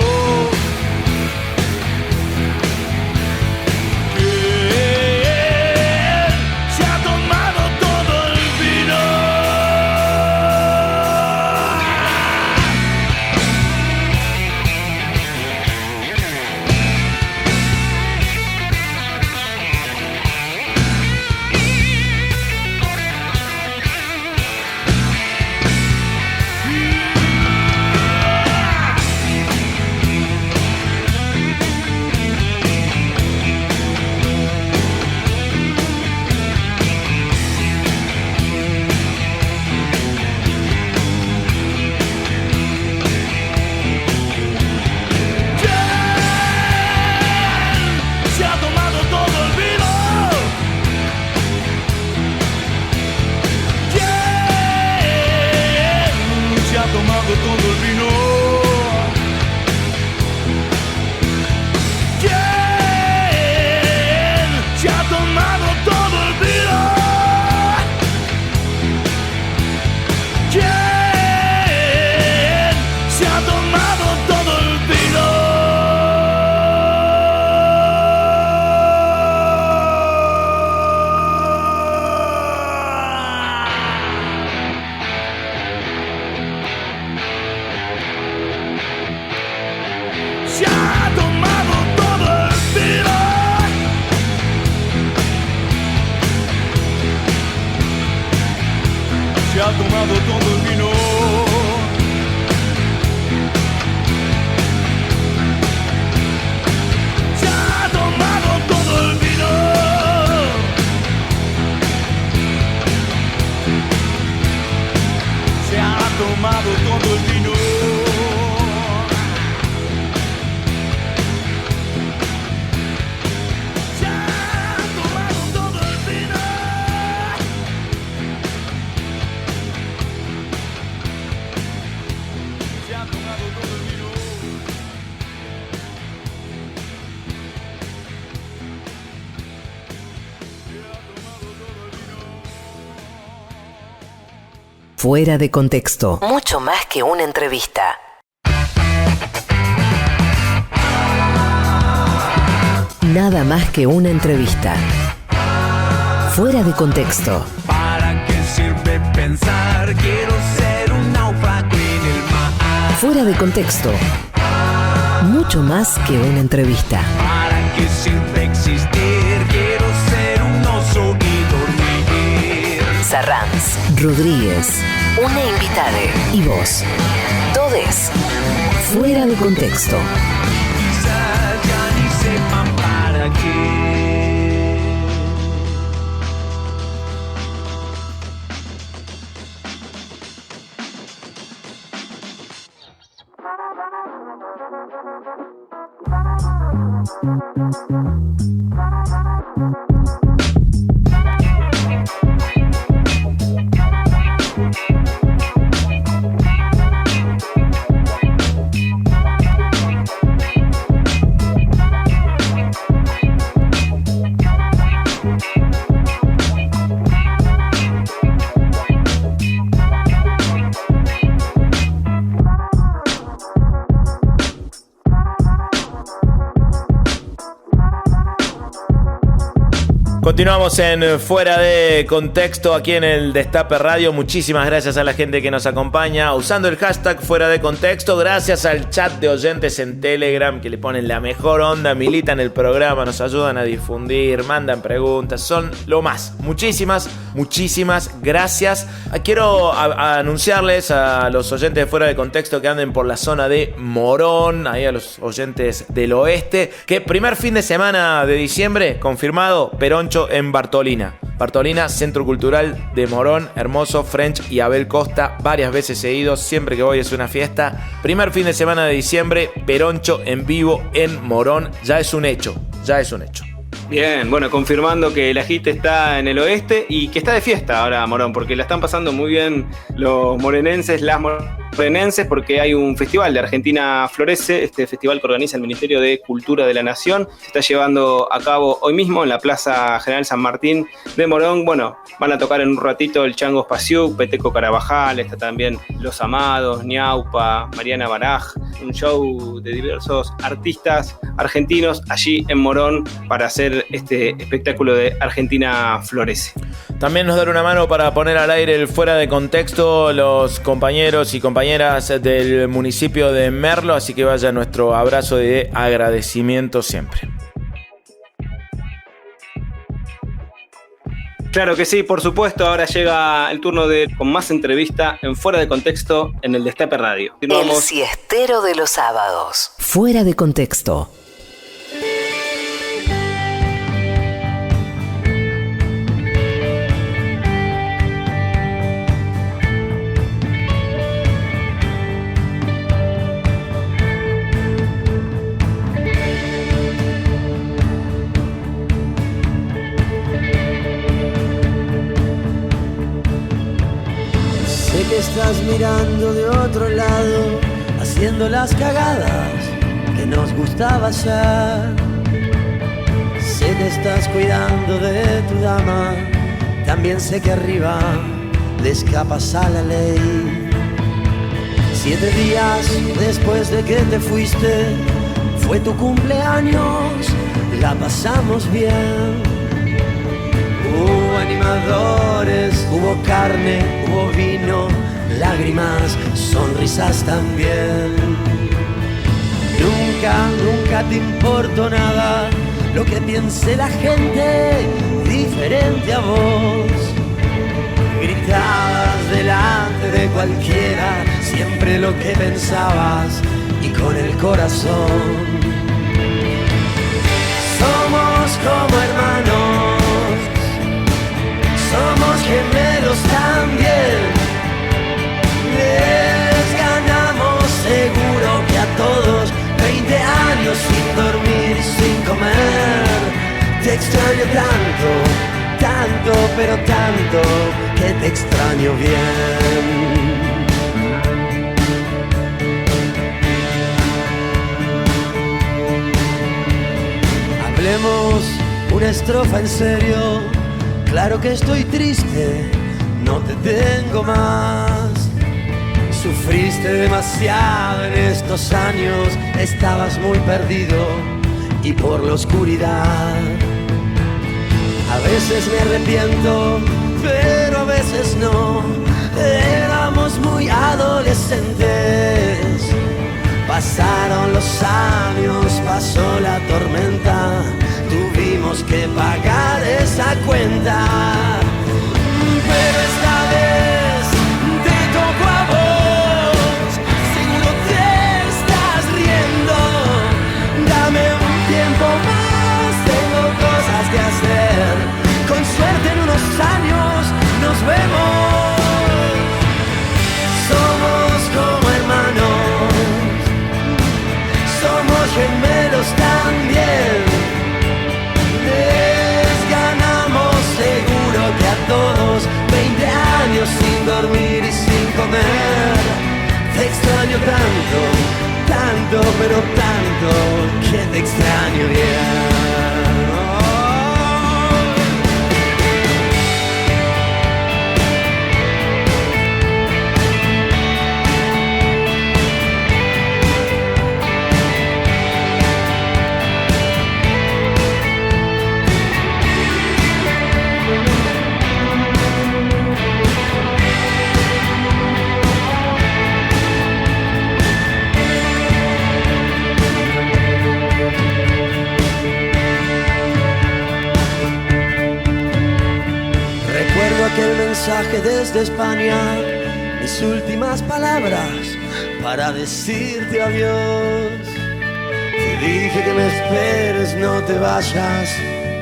¿Quién se ha tomado todo el vino? Se ha tomado todo el vino. ¿Quién se ha tomado todo el vino? ¿Quién se ha tomado todo el vino? ¿Quién se ha tomado todo el vino? Se ha tomado todo el vino. Se ha tomado todo el vino. Se ha tomado todo el vino. Se ha tomado todo el vino. Fuera de contexto. Mucho más que una entrevista. Nada más que una entrevista. Fuera de contexto. ¿Para qué sirve pensar? Quiero ser un náufrago en el mar. Fuera de contexto. Mucho más que una entrevista. ¿Para qué sirve existir? Quiero ser un oso y dormir. Sarranz, Rodríguez, una invitada y vos. Todes. Fuera de contexto. Quizás ya ni sepan para qué. Continuamos en Fuera de Contexto aquí en el Destape Radio. Muchísimas gracias a la gente que nos acompaña usando el hashtag Fuera de Contexto. Gracias al chat de oyentes en Telegram que le ponen la mejor onda, militan el programa, nos ayudan a difundir, mandan preguntas, son lo más. Muchísimas gracias. Quiero anunciarles a los oyentes de Fuera de Contexto que anden por la zona de Morón, ahí a los oyentes del oeste, que primer fin de semana de diciembre confirmado, Peroncho en Bartolina. Bartolina, Centro Cultural de Morón, hermoso, French y Abel Costa, varias veces seguidos, siempre que voy es una fiesta. Primer fin de semana de diciembre, Peroncho en vivo en Morón, ya es un hecho. Bien, bueno, confirmando que la HIT está en el oeste y que está de fiesta ahora Morón, porque la están pasando muy bien los morenenses, las morenenses, porque hay un festival de Argentina Florece, este festival que organiza el Ministerio de Cultura de la Nación. Se está llevando a cabo hoy mismo en la Plaza General San Martín de Morón. Bueno, van a tocar en un ratito el Chango Spasiuk, Peteco Carabajal, está también Los Amados, Ñaupa, Mariana Baraj, un show de diversos artistas argentinos allí en Morón para hacer este espectáculo de Argentina Florece. También nos dan una mano para poner al aire el Fuera de Contexto los compañeros y compañeras del municipio de Merlo, así que vaya nuestro abrazo de agradecimiento siempre. Claro que sí, por supuesto. Ahora llega el turno con más entrevista en Fuera de Contexto en el Destape Radio. El siestero de los sábados. Fuera de Contexto. Que estás mirando de otro lado, haciendo las cagadas que nos gustaba hacer. Sé que estás cuidando de tu dama, también sé que arriba le escapas a la ley. 7 días después de que te fuiste, fue tu cumpleaños, la pasamos bien. Hubo animadores, hubo carne, hubo vino, lágrimas, sonrisas también. Nunca te importó nada lo que piense la gente diferente a vos. Gritabas delante de cualquiera siempre lo que pensabas y con el corazón. Somos como hermanos, somos gemelos también. Les ganamos seguro que a todos. 20 años sin dormir, sin comer. Te extraño tanto, pero tanto, que te extraño bien. Hablemos una estrofa en serio. Claro que estoy triste, no te tengo más. Sufriste demasiado en estos años, estabas muy perdido y por la oscuridad. A veces me arrepiento, pero a veces no. Éramos muy adolescentes. Pasaron los años, pasó la tormenta. Tuvimos que pagar esa cuenta. Pero esta vez te tocó a vos. Seguro te estás riendo. Dame un tiempo más, tengo cosas que hacer. Con suerte en unos años nos vemos. Somos como hermanos, somos gemelos también. Les ganamos seguro que a todos. 20 años sin dormir y sin comer. Te extraño tanto, pero tanto, que te extraño bien. traje desde España mis últimas palabras para decirte adiós. Te dije que me esperes, no te vayas,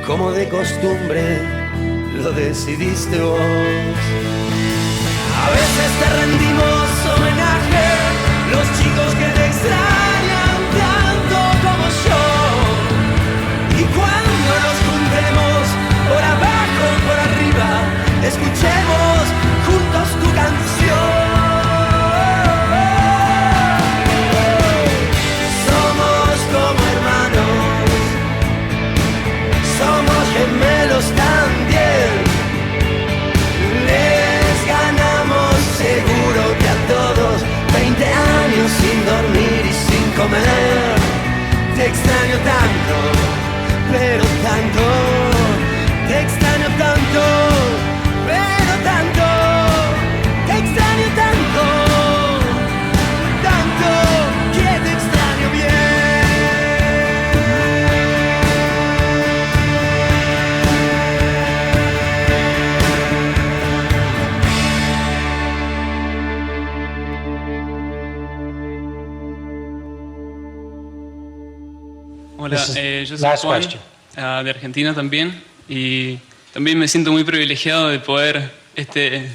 como de costumbre lo decidiste vos. A veces te rendimos homenaje, los chicos que te extrañan tanto como yo. Y cuando nos juntemos, por abajo, por arriba, escuchemos juntos tu canción. Somos como hermanos, somos gemelos también. Les ganamos seguro que a todos 20 años sin dormir y sin comer. Te extraño tanto, pero tanto. Te extraño tanto, pero tanto. Te extraño tanto, tanto, que te extraño Hola, yo soy Juan, de Argentina también, y también me siento muy privilegiado de poder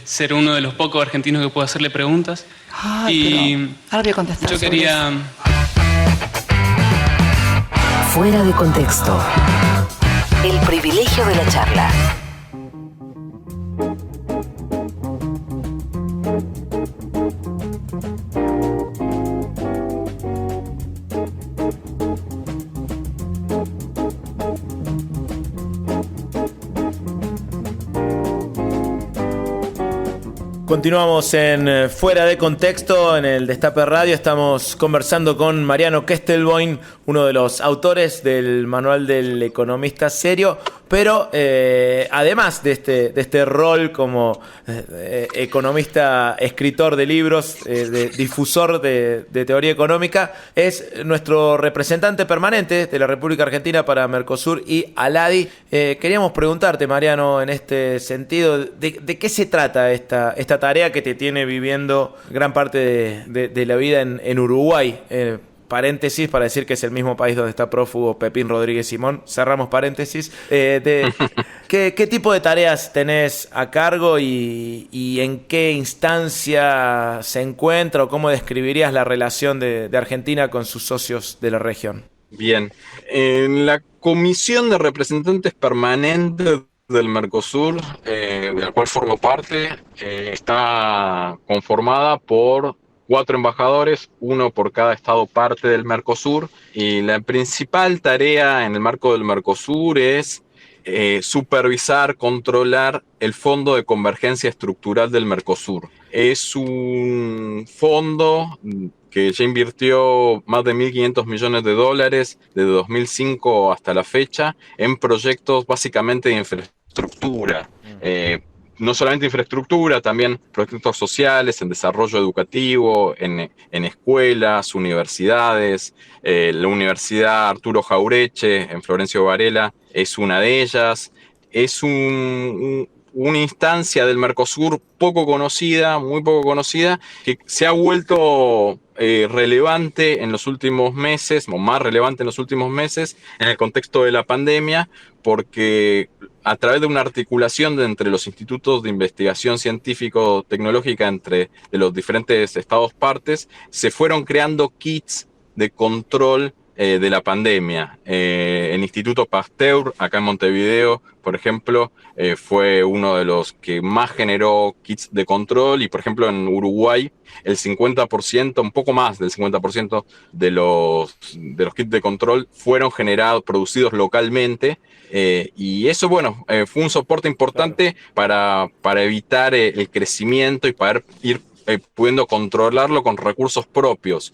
ser uno de los pocos argentinos que puedo hacerle preguntas. Pero ahora voy a contestar. Yo quería... Fuera de contexto. El privilegio de la charla. Continuamos en Fuera de Contexto, en el Destape Radio. Estamos conversando con Mariano Kestelboim, uno de los autores del Manual del Economista Serio, pero además de este rol como economista, escritor de libros, difusor de teoría económica, es nuestro representante permanente de la República Argentina para Mercosur y ALADI. Queríamos preguntarte, Mariano, en este sentido, ¿de qué se trata esta tarea que te tiene viviendo gran parte de la vida en Uruguay? Paréntesis para decir que es el mismo país donde está prófugo Pepín Rodríguez Simón. Cerramos paréntesis. ¿Qué tipo de tareas tenés a cargo y en qué instancia se encuentra o cómo describirías la relación de Argentina con sus socios de la región? Bien, en la Comisión de Representantes Permanentes del Mercosur, de la cual formo parte, está conformada por 4 embajadores, uno por cada estado parte del Mercosur, y la principal tarea en el marco del Mercosur es supervisar, controlar el Fondo de Convergencia Estructural del Mercosur. Es un fondo que ya invirtió más de $1.500 millones desde 2005 hasta la fecha en proyectos básicamente de infraestructura. No solamente infraestructura, también proyectos sociales, en desarrollo educativo, en escuelas, universidades. La Universidad Arturo Jaureche, en Florencio Varela, es una de ellas. Es una instancia del Mercosur poco conocida, muy poco conocida, que se ha vuelto relevante en los últimos meses, o más relevante en los últimos meses, en el contexto de la pandemia, porque a través de una articulación entre los institutos de investigación científico-tecnológica de los diferentes estados partes, se fueron creando kits de control de la pandemia. El Instituto Pasteur, acá en Montevideo, por ejemplo, fue uno de los que más generó kits de control, y por ejemplo en Uruguay el 50%, un poco más del 50% de los kits de control fueron producidos localmente, y eso, bueno, fue un soporte importante para evitar el crecimiento y para ir pudiendo controlarlo con recursos propios.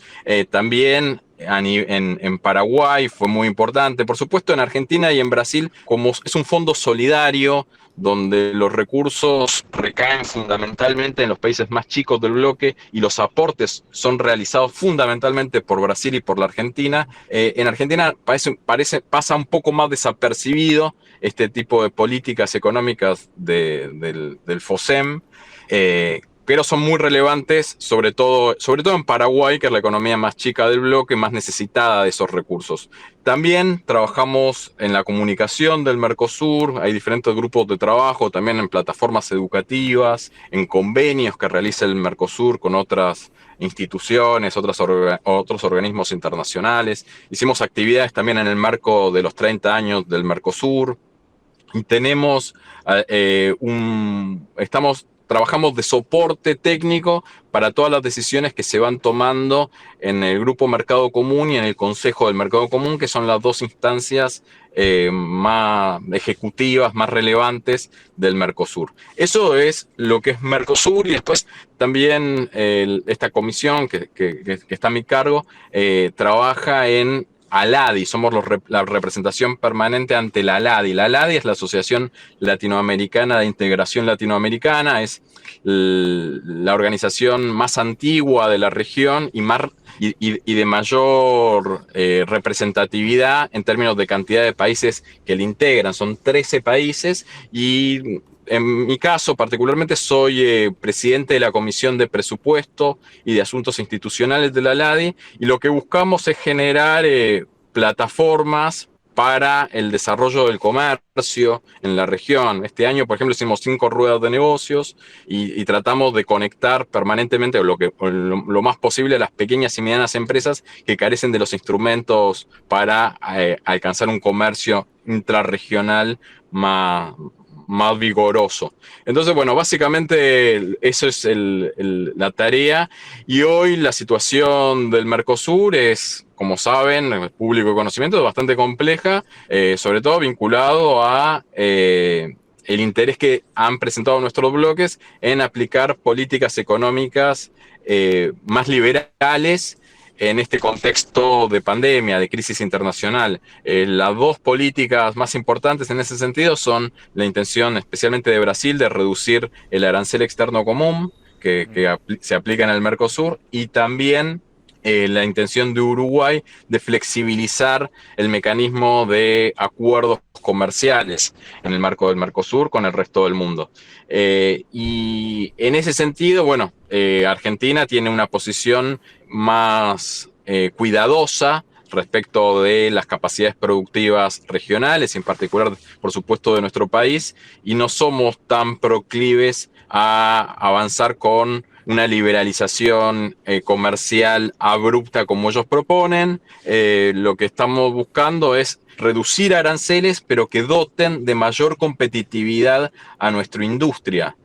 También en Paraguay fue muy importante. Por supuesto, en Argentina y en Brasil, como es un fondo solidario, donde los recursos recaen fundamentalmente en los países más chicos del bloque y los aportes son realizados fundamentalmente por Brasil y por la Argentina. En Argentina pasa un poco más desapercibido este tipo de políticas económicas del FOSEM, pero son muy relevantes, sobre todo en Paraguay, que es la economía más chica del bloque, más necesitada de esos recursos. También trabajamos en la comunicación del Mercosur, hay diferentes grupos de trabajo, también en plataformas educativas, en convenios que realiza el Mercosur con otras instituciones, otros organismos internacionales. Hicimos actividades también en el marco de los 30 años del Mercosur. Y trabajamos de soporte técnico para todas las decisiones que se van tomando en el Grupo Mercado Común y en el Consejo del Mercado Común, que son las dos instancias más ejecutivas, más relevantes del Mercosur. Eso es lo que es Mercosur, y después también esta comisión que está a mi cargo trabaja en ALADI, somos la representación permanente ante la ALADI. La ALADI es la Asociación Latinoamericana de Integración Latinoamericana, es la organización más antigua de la región y de mayor representatividad en términos de cantidad de países que la integran. Son 13 países y en mi caso particularmente soy presidente de la Comisión de Presupuesto y de Asuntos Institucionales de la ALADI, y lo que buscamos es generar plataformas para el desarrollo del comercio en la región. Este año, por ejemplo, hicimos 5 ruedas de negocios y tratamos de conectar permanentemente lo más posible a las pequeñas y medianas empresas que carecen de los instrumentos para alcanzar un comercio intrarregional más vigoroso. Entonces, bueno, básicamente eso es la tarea, y hoy la situación del Mercosur es, como saben, el público de conocimiento, es bastante compleja, sobre todo vinculado a el interés que han presentado nuestros bloques en aplicar políticas económicas más liberales en este contexto de pandemia, de crisis internacional. Las dos políticas más importantes en ese sentido son la intención, especialmente de Brasil, de reducir el arancel externo común que se aplica en el Mercosur, y también la intención de Uruguay de flexibilizar el mecanismo de acuerdos comerciales en el marco del Mercosur con el resto del mundo. Y en ese sentido, bueno, Argentina tiene una posición más cuidadosa respecto de las capacidades productivas regionales, en particular, por supuesto, de nuestro país, y no somos tan proclives a avanzar con una liberalización comercial abrupta como ellos proponen. Lo que estamos buscando es reducir aranceles, pero que doten de mayor competitividad a nuestra industria.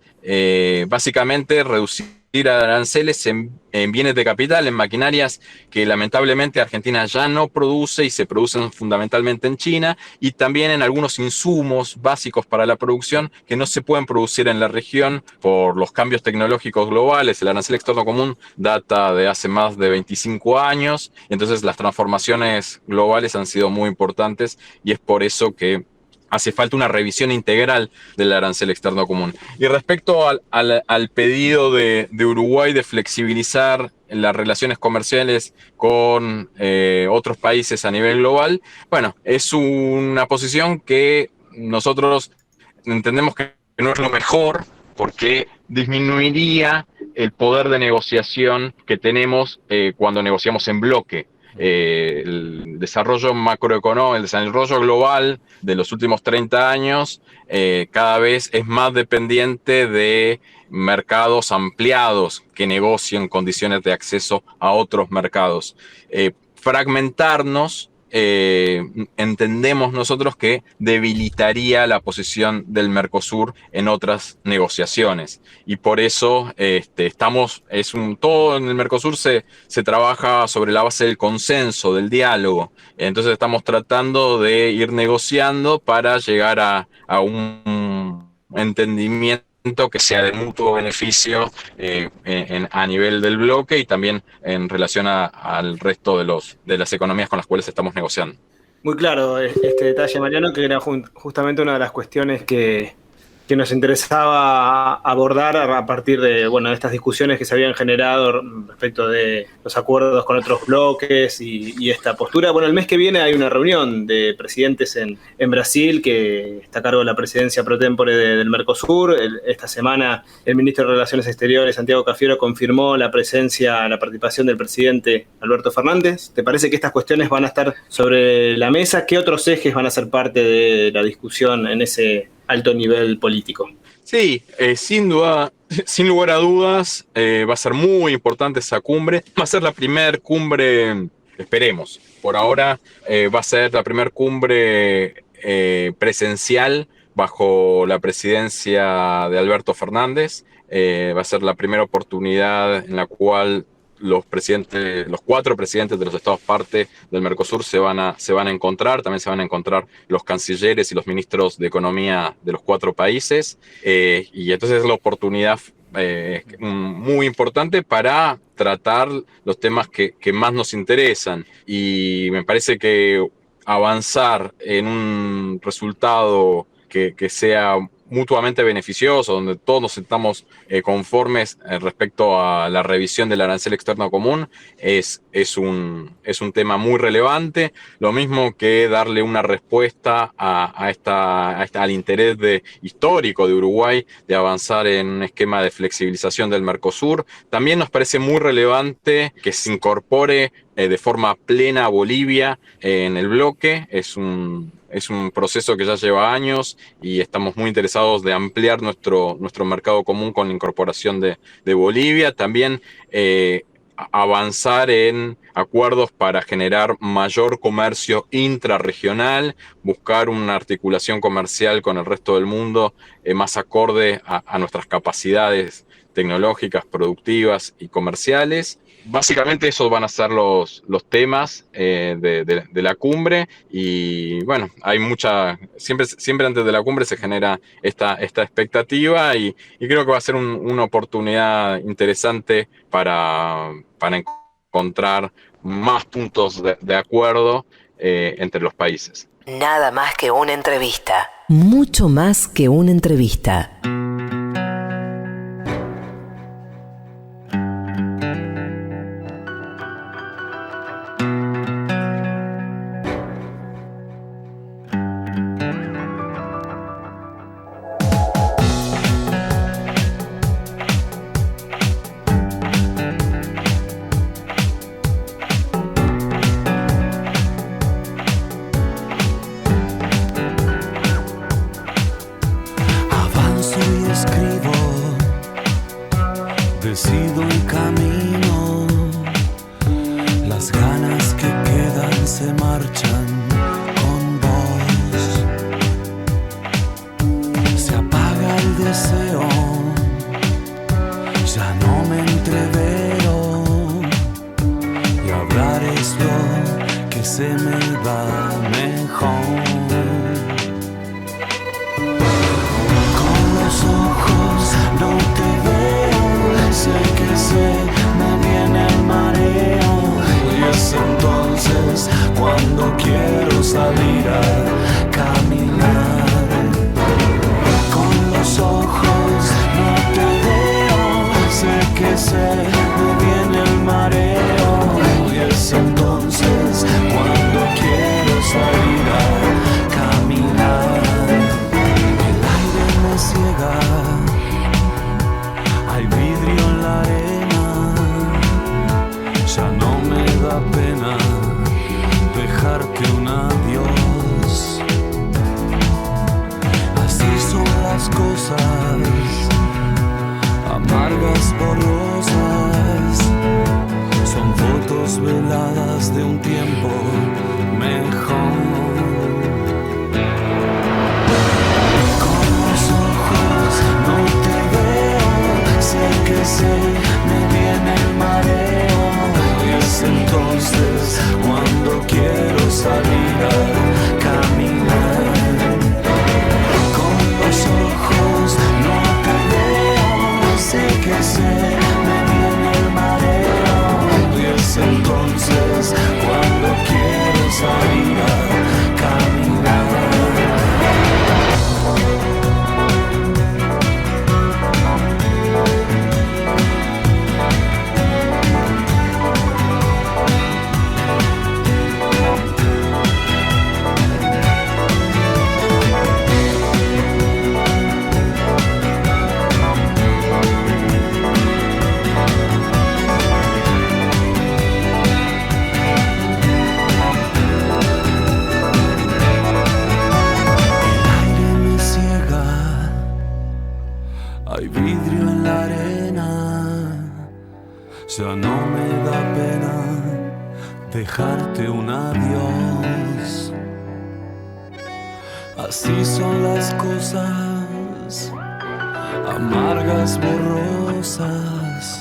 Básicamente, reducir aranceles en bienes de capital, en maquinarias que lamentablemente Argentina ya no produce y se producen fundamentalmente en China, y también en algunos insumos básicos para la producción que no se pueden producir en la región por los cambios tecnológicos globales. El arancel externo común data de hace más de 25 años, entonces las transformaciones globales han sido muy importantes, y es por eso que hace falta una revisión integral del arancel externo común. Y respecto al pedido de Uruguay de flexibilizar las relaciones comerciales con otros países a nivel global, bueno, es una posición que nosotros entendemos que no es lo mejor, porque disminuiría el poder de negociación que tenemos cuando negociamos en bloque. El desarrollo macroeconómico, el desarrollo global de los últimos 30 años cada vez es más dependiente de mercados ampliados que negocien condiciones de acceso a otros mercados. Fragmentarnos, entendemos nosotros que debilitaría la posición del Mercosur en otras negociaciones, y por eso todo en el Mercosur se trabaja sobre la base del consenso, del diálogo. Entonces estamos tratando de ir negociando para llegar a un entendimiento que sea de mutuo beneficio a nivel del bloque y también en relación al resto de las economías con las cuales estamos negociando. Muy claro este detalle, Mariano, que era justamente una de las cuestiones que nos interesaba abordar a partir de estas discusiones que se habían generado respecto de los acuerdos con otros bloques y esta postura. Bueno, el mes que viene hay una reunión de presidentes en Brasil que está a cargo de la presidencia pro tempore del Mercosur. Esta semana el ministro de Relaciones Exteriores, Santiago Cafiero, confirmó la participación del presidente Alberto Fernández. ¿Te parece que estas cuestiones van a estar sobre la mesa? ¿Qué otros ejes van a ser parte de la discusión en ese alto nivel político? Sí, sin lugar a dudas, va a ser muy importante esa cumbre. Va a ser la primera cumbre, esperemos, por ahora va a ser la primera cumbre presencial bajo la presidencia de Alberto Fernández. Va a ser la primera oportunidad en la cual los 4 presidentes de los estados parte del Mercosur se van a encontrar. También se van a encontrar los cancilleres y los ministros de economía de los 4 países. Y entonces es la oportunidad muy importante para tratar los temas que más nos interesan. Y me parece que avanzar en un resultado que sea mutuamente beneficioso, donde todos nos sentamos conformes respecto a la revisión del arancel externo común, es un tema muy relevante. Lo mismo que darle una respuesta al interés histórico de Uruguay de avanzar en un esquema de flexibilización del Mercosur. También nos parece muy relevante que se incorpore de forma plena a Bolivia en el bloque. Es un proceso que ya lleva años y estamos muy interesados de ampliar nuestro mercado común con la incorporación de Bolivia. También avanzar en acuerdos para generar mayor comercio intrarregional, buscar una articulación comercial con el resto del mundo más acorde a nuestras capacidades tecnológicas, productivas y comerciales. Básicamente esos van a ser los temas de la cumbre y bueno, hay siempre antes de la cumbre se genera esta expectativa y creo que va a ser una oportunidad interesante para encontrar más puntos de acuerdo entre los países. Nada más que una entrevista. Mucho más que una entrevista. Con los ojos no te veo. dejarte un adiós. Así son las cosas, amargas, borrosas.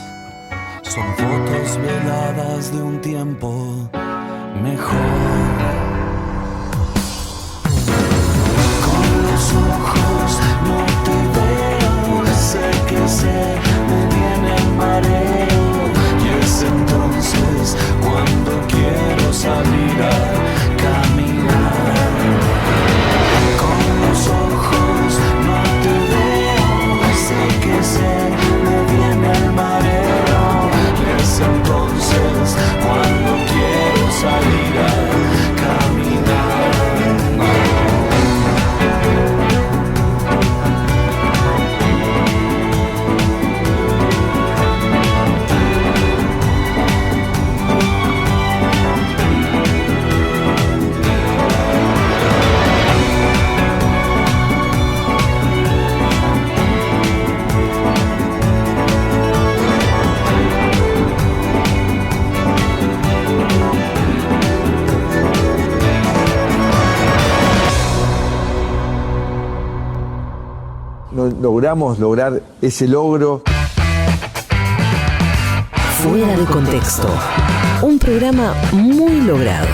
Son fotos veladas de un tiempo mejor. Con los ojos no te veo, sé que se me viene el mareo. Y es entonces cuando quiero salir a caminar. Con los ojos no te veo, sé que se me viene el mareo. Y es entonces cuando quiero salir a caminar. Logramos lograr ese logro. Fuera de contexto. Un programa muy logrado.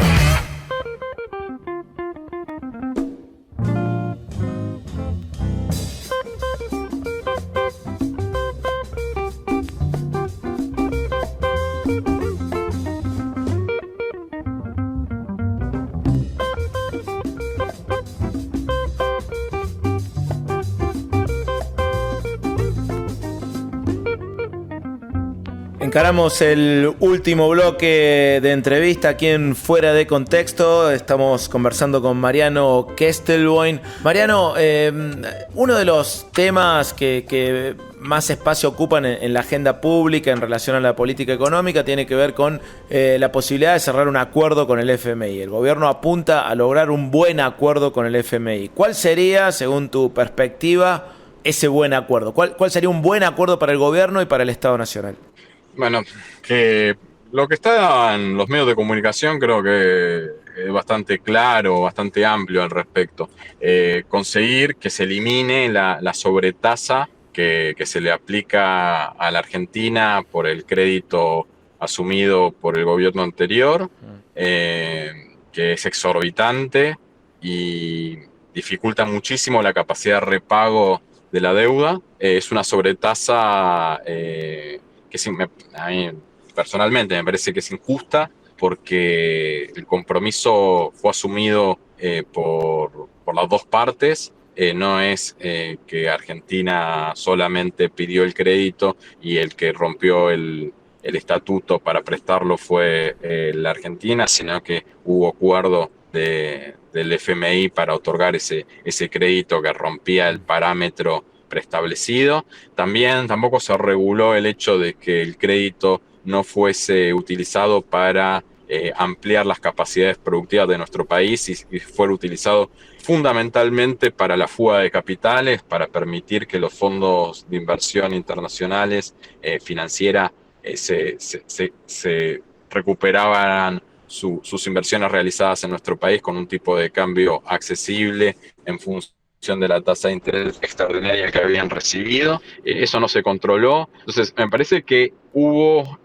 Encaramos el último bloque de entrevista aquí en Fuera de Contexto. Estamos conversando con Mariano Kestelboim. Mariano, uno de los temas que más espacio ocupan en la agenda pública en relación a la política económica tiene que ver con la posibilidad de cerrar un acuerdo con el FMI. El gobierno apunta a lograr un buen acuerdo con el FMI. ¿Cuál sería, según tu perspectiva, ese buen acuerdo? ¿Cuál sería un buen acuerdo para el gobierno y para el Estado Nacional? Bueno, que lo que está en los medios de comunicación creo que es bastante claro, bastante amplio al respecto. Conseguir que se elimine la sobretasa que se le aplica a la Argentina por el crédito asumido por el gobierno anterior, que es exorbitante y dificulta muchísimo la capacidad de repago de la deuda. Es una sobretasa que a mí personalmente me parece que es injusta, porque el compromiso fue asumido por las dos partes. No es que Argentina solamente pidió el crédito y el que rompió el estatuto para prestarlo fue la Argentina, sino que hubo acuerdo del FMI para otorgar ese crédito que rompía el parámetro preestablecido. Tampoco se reguló el hecho de que el crédito no fuese utilizado para ampliar las capacidades productivas de nuestro país y fuera utilizado fundamentalmente para la fuga de capitales, para permitir que los fondos de inversión internacionales financiera se recuperaran sus inversiones realizadas en nuestro país con un tipo de cambio accesible en función de la tasa de interés extraordinaria que habían recibido. Eso no se controló. Entonces, me parece que hubo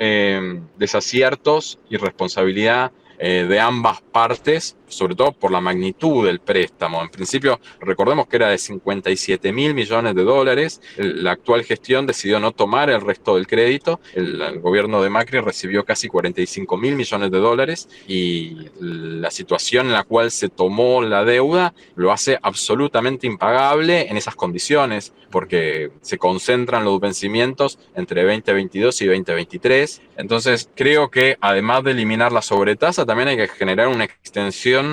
desaciertos y responsabilidad de ambas partes, sobre todo por la magnitud del préstamo. En principio, recordemos que era de 57.000 millones de dólares. La actual gestión decidió no tomar el resto del crédito. El gobierno de Macri recibió casi 45.000 millones de dólares y la situación en la cual se tomó la deuda lo hace absolutamente impagable en esas condiciones, porque se concentran los vencimientos entre 2022 y 2023. Entonces, creo que además de eliminar la sobretasa, también hay que generar una extensión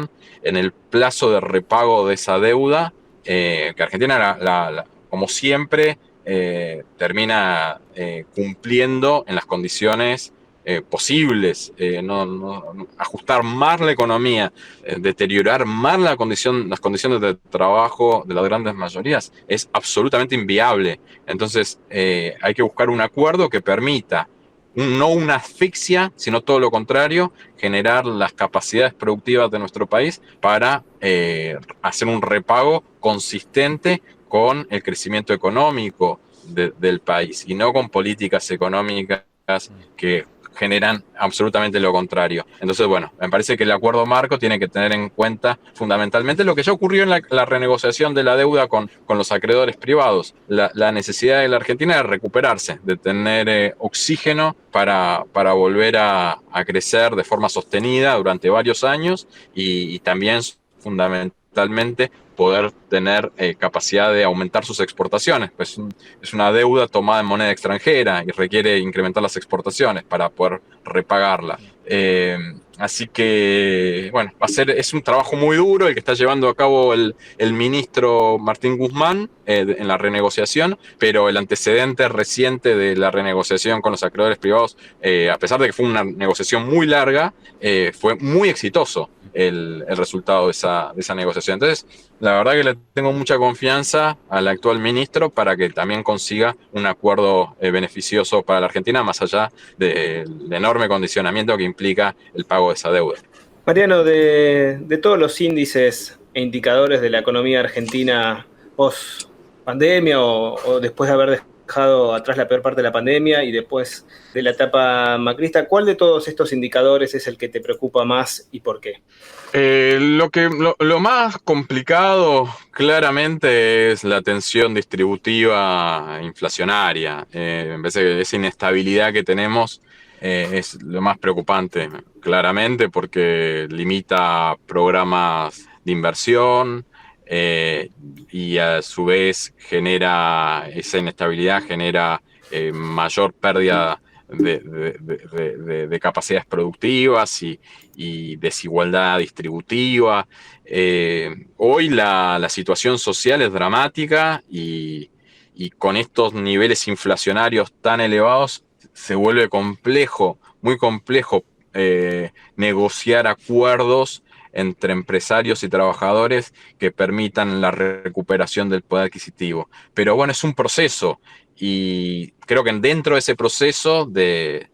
en el plazo de repago de esa deuda, que Argentina, como siempre, termina cumpliendo en las condiciones posibles. No ajustar más la economía, deteriorar más las condiciones de trabajo de las grandes mayorías es absolutamente inviable. Entonces hay que buscar un acuerdo que permita no una asfixia, sino todo lo contrario, generar las capacidades productivas de nuestro país para hacer un repago consistente con el crecimiento económico del país y no con políticas económicas que generan absolutamente lo contrario. Entonces, bueno, me parece que el acuerdo marco tiene que tener en cuenta fundamentalmente lo que ya ocurrió en la renegociación de la deuda con los acreedores privados, la necesidad de la Argentina de recuperarse, de tener oxígeno para volver a crecer de forma sostenida durante varios años y también fundamentalmente poder tener capacidad de aumentar sus exportaciones. Pues es una deuda tomada en moneda extranjera y requiere incrementar las exportaciones para poder repagarla. Así que, bueno, es un trabajo muy duro el que está llevando a cabo el ministro Martín Guzmán en la renegociación, pero el antecedente reciente de la renegociación con los acreedores privados, a pesar de que fue una negociación muy larga, fue muy exitoso el resultado de esa negociación. Entonces, la verdad que le tengo mucha confianza al actual ministro para que también consiga un acuerdo beneficioso para la Argentina, más allá del enorme condicionamiento que implica el pago de esa deuda. Mariano, de todos los índices e indicadores de la economía argentina post pandemia o después de haber dejado atrás la peor parte de la pandemia y después de la etapa macrista, ¿cuál de todos estos indicadores es el que te preocupa más y por qué? Lo más complicado claramente es la tensión distributiva inflacionaria. Me parece que esa inestabilidad que tenemos es lo más preocupante, claramente, porque limita programas de inversión y a su vez esa inestabilidad genera mayor pérdida de capacidades productivas y desigualdad distributiva. Hoy la situación social es dramática y con estos niveles inflacionarios tan elevados se vuelve muy complejo negociar acuerdos entre empresarios y trabajadores que permitan la recuperación del poder adquisitivo. Pero bueno, es un proceso y creo que dentro de ese proceso de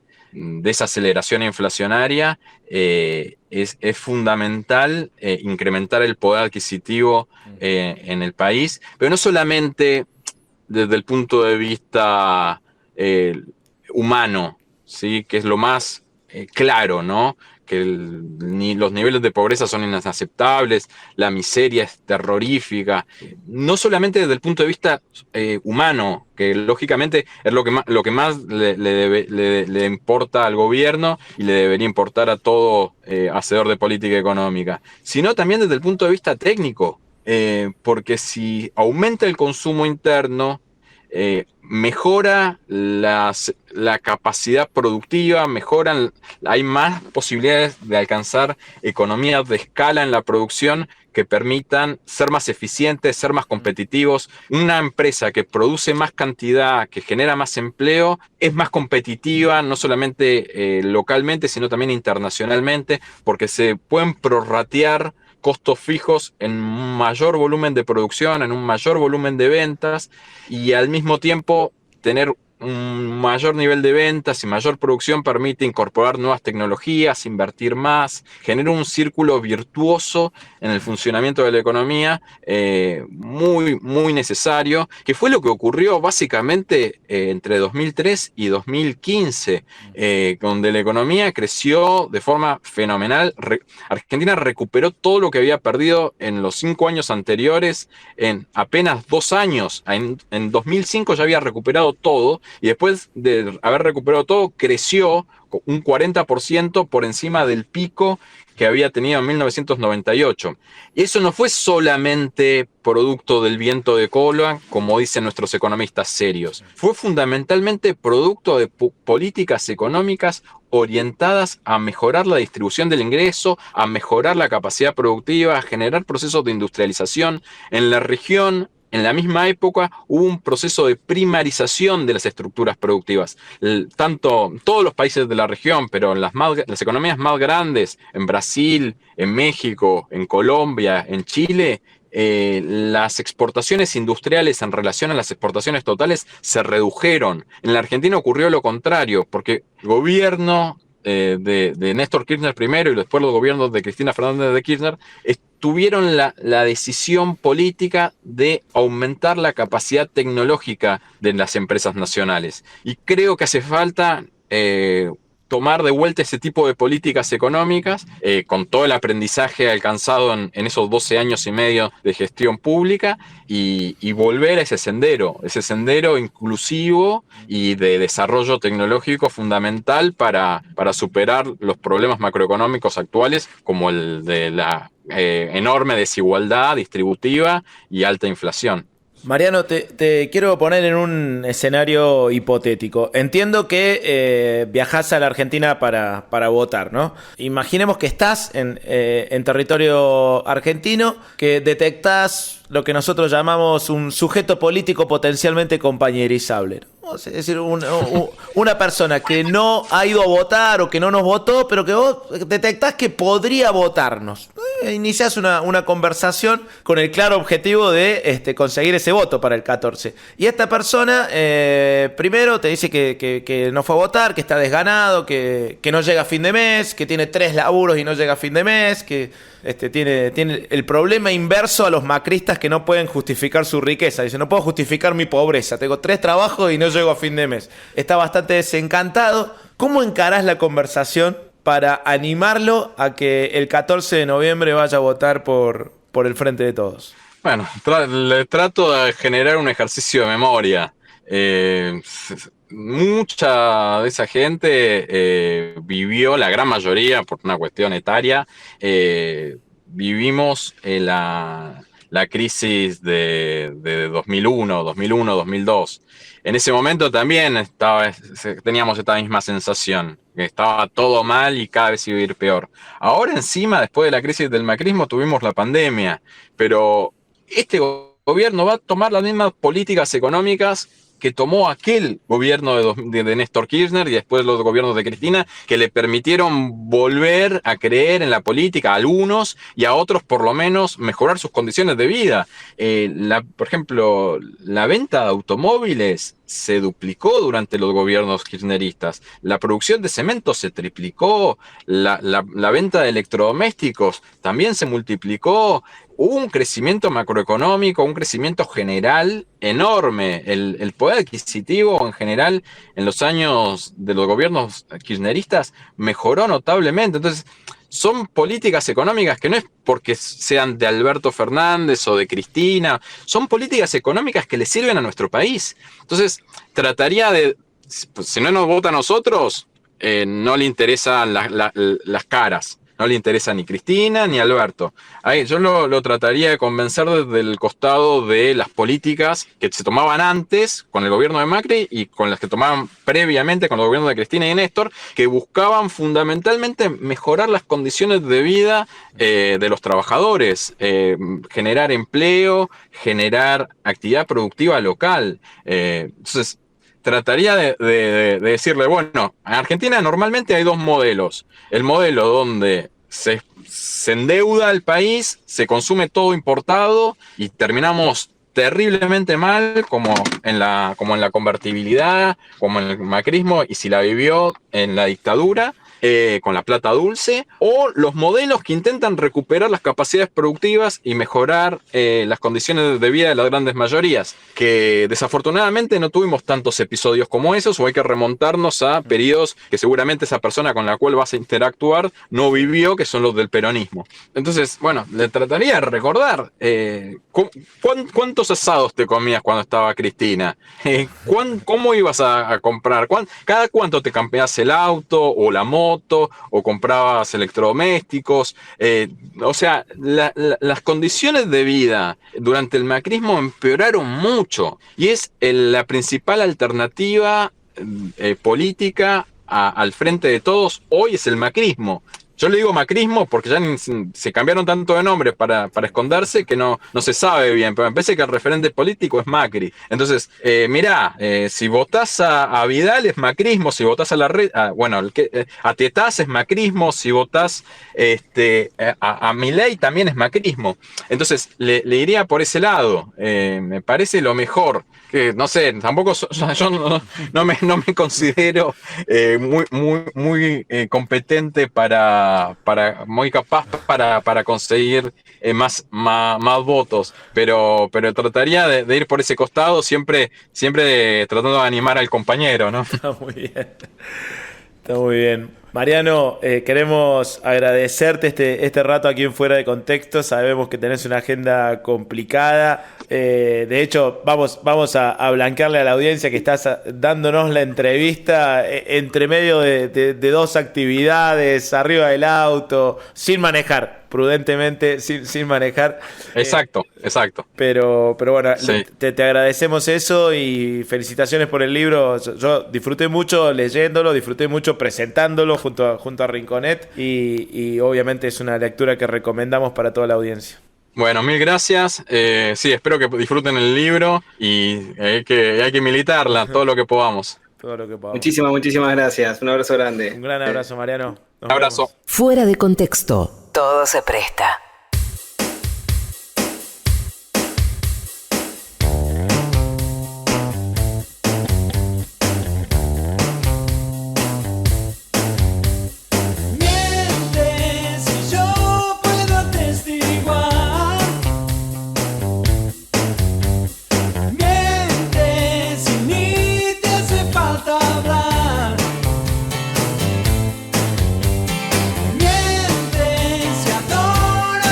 esa aceleración inflacionaria es fundamental incrementar el poder adquisitivo en el país, pero no solamente desde el punto de vista humano, ¿sí? Que es lo más claro, ¿no? Que los niveles de pobreza son inaceptables, la miseria es terrorífica, no solamente desde el punto de vista humano, que lógicamente es lo que más le importa al gobierno y le debería importar a todo hacedor de política económica, sino también desde el punto de vista técnico, porque si aumenta el consumo interno, mejora la capacidad productiva, hay más posibilidades de alcanzar economías de escala en la producción que permitan ser más eficientes, ser más competitivos. Una empresa que produce más cantidad, que genera más empleo, es más competitiva, no solamente localmente, sino también internacionalmente, porque se pueden prorratear costos fijos en un mayor volumen de producción, en un mayor volumen de ventas y al mismo tiempo tener un mayor nivel de ventas y mayor producción permite incorporar nuevas tecnologías, invertir más, genera un círculo virtuoso en el funcionamiento de la economía muy, muy necesario, que fue lo que ocurrió básicamente entre 2003 y 2015, donde la economía creció de forma fenomenal. Argentina recuperó todo lo que había perdido en los 5 años anteriores en apenas 2 años. En 2005 ya había recuperado todo, y después de haber recuperado todo, creció un 40% por encima del pico que había tenido en 1998. Y eso no fue solamente producto del viento de cola, como dicen nuestros economistas serios. Fue fundamentalmente producto de políticas económicas orientadas a mejorar la distribución del ingreso, a mejorar la capacidad productiva, a generar procesos de industrialización en la región. En la misma época hubo un proceso de primarización de las estructuras productivas. Todos los países de la región, pero en las economías más grandes, en Brasil, en México, en Colombia, en Chile, las exportaciones industriales en relación a las exportaciones totales se redujeron. En la Argentina ocurrió lo contrario, porque el gobierno de Néstor Kirchner primero y después los gobiernos de Cristina Fernández de Kirchner tuvieron la decisión política de aumentar la capacidad tecnológica de las empresas nacionales. Y creo que hace falta tomar de vuelta ese tipo de políticas económicas con todo el aprendizaje alcanzado en esos 12 años y medio de gestión pública y volver a ese sendero inclusivo y de desarrollo tecnológico fundamental para superar los problemas macroeconómicos actuales como el de la enorme desigualdad distributiva y alta inflación. Mariano, te quiero poner en un escenario hipotético. Entiendo que viajás a la Argentina para votar, ¿no? Imaginemos que estás en territorio argentino, que detectás lo que nosotros llamamos un sujeto político potencialmente compañerizable, ¿no? Es decir, una persona que no ha ido a votar o que no nos votó, pero que vos detectás que podría votarnos. Iniciás una conversación con el claro objetivo de conseguir ese voto para el 14. Y esta persona primero te dice que no fue a votar, que está desganado, que no llega a fin de mes, que tiene 3 laburos y no llega a fin de mes, que tiene el problema inverso a los macristas que no pueden justificar su riqueza. Dice, no puedo justificar mi pobreza, tengo 3 trabajos y no llego a fin de mes. Está bastante desencantado. ¿Cómo encarás la conversación para animarlo a que el 14 de noviembre vaya a votar por el Frente de Todos? Bueno, le trato de generar un ejercicio de memoria. Mucha de esa gente vivió, la gran mayoría, por una cuestión etaria, vivimos la crisis de 2001, 2002. En ese momento también teníamos esta misma sensación, que estaba todo mal y cada vez iba a ir peor. Ahora encima, después de la crisis del macrismo, tuvimos la pandemia, pero este gobierno va a tomar las mismas políticas económicas que tomó aquel gobierno de Néstor Kirchner y después los gobiernos de Cristina, que le permitieron volver a creer en la política a algunos y a otros por lo menos mejorar sus condiciones de vida. Por ejemplo, la venta de automóviles se duplicó durante los gobiernos kirchneristas, la producción de cemento se triplicó, la venta de electrodomésticos también se multiplicó. Hubo un crecimiento macroeconómico, un crecimiento general enorme. El poder adquisitivo en general en los años de los gobiernos kirchneristas mejoró notablemente. Entonces, son políticas económicas que no es porque sean de Alberto Fernández o de Cristina, son políticas económicas que le sirven a nuestro país. Entonces, trataría de, si no nos vota a nosotros, no le interesan las caras. No le interesa ni Cristina ni Alberto. Yo lo trataría de convencer desde el costado de las políticas que se tomaban antes con el gobierno de Macri y con las que tomaban previamente con los gobiernos de Cristina y Néstor, que buscaban fundamentalmente mejorar las condiciones de vida de los trabajadores, generar empleo, generar actividad productiva local. Entonces, trataría de decirle, bueno, en Argentina normalmente hay 2 modelos. El modelo donde se endeuda el país, se consume todo importado y terminamos terriblemente mal, como en la convertibilidad, como en el macrismo, y si la vivió en la dictadura, con la plata dulce, o los modelos que intentan recuperar las capacidades productivas y mejorar las condiciones de vida de las grandes mayorías, que desafortunadamente no tuvimos tantos episodios como esos, o hay que remontarnos a periodos que seguramente esa persona con la cual vas a interactuar no vivió, que son los del peronismo. Entonces, bueno, le trataría de recordar ¿cuántos asados te comías cuando estaba Cristina? ¿Cómo ibas a comprar? ¿Cada cuánto te cambiabas el auto o la moto o comprabas electrodomésticos? O sea, las condiciones de vida durante el macrismo empeoraron mucho y es la principal alternativa política al Frente de Todos hoy es el macrismo. Yo le digo macrismo porque ya se cambiaron tanto de nombres para esconderse que no se sabe bien, pero me parece que el referente político es Macri. Entonces, mirá, si votás a Vidal es macrismo, si votás a a Tetaz es macrismo, si votás a Milei también es macrismo. Entonces, le iría por ese lado. Me parece lo mejor. Que no sé, tampoco yo no me considero muy competente muy capaz para conseguir más votos, pero trataría de ir por ese costado, siempre tratando de animar al compañero, ¿no? Está muy bien. Está muy bien. Mariano, queremos agradecerte este rato aquí en Fuera de Contexto. Sabemos que tenés una agenda complicada. De hecho, vamos a blanquearle a la audiencia que estás dándonos la entrevista entre medio de dos actividades, arriba del auto, sin manejar, prudentemente, sin manejar. Exacto. Pero bueno, sí. te agradecemos eso y felicitaciones por el libro. Yo disfruté mucho leyéndolo, disfruté mucho presentándolo junto a Rinconet y obviamente es una lectura que recomendamos para toda la audiencia. Bueno, mil gracias. Sí, espero que disfruten el libro y hay que militarla todo lo que podamos. Muchísimas gracias. Un abrazo grande. Un gran abrazo, Mariano. Un abrazo. Fuera de Contexto. Todo se presta. Miente si adora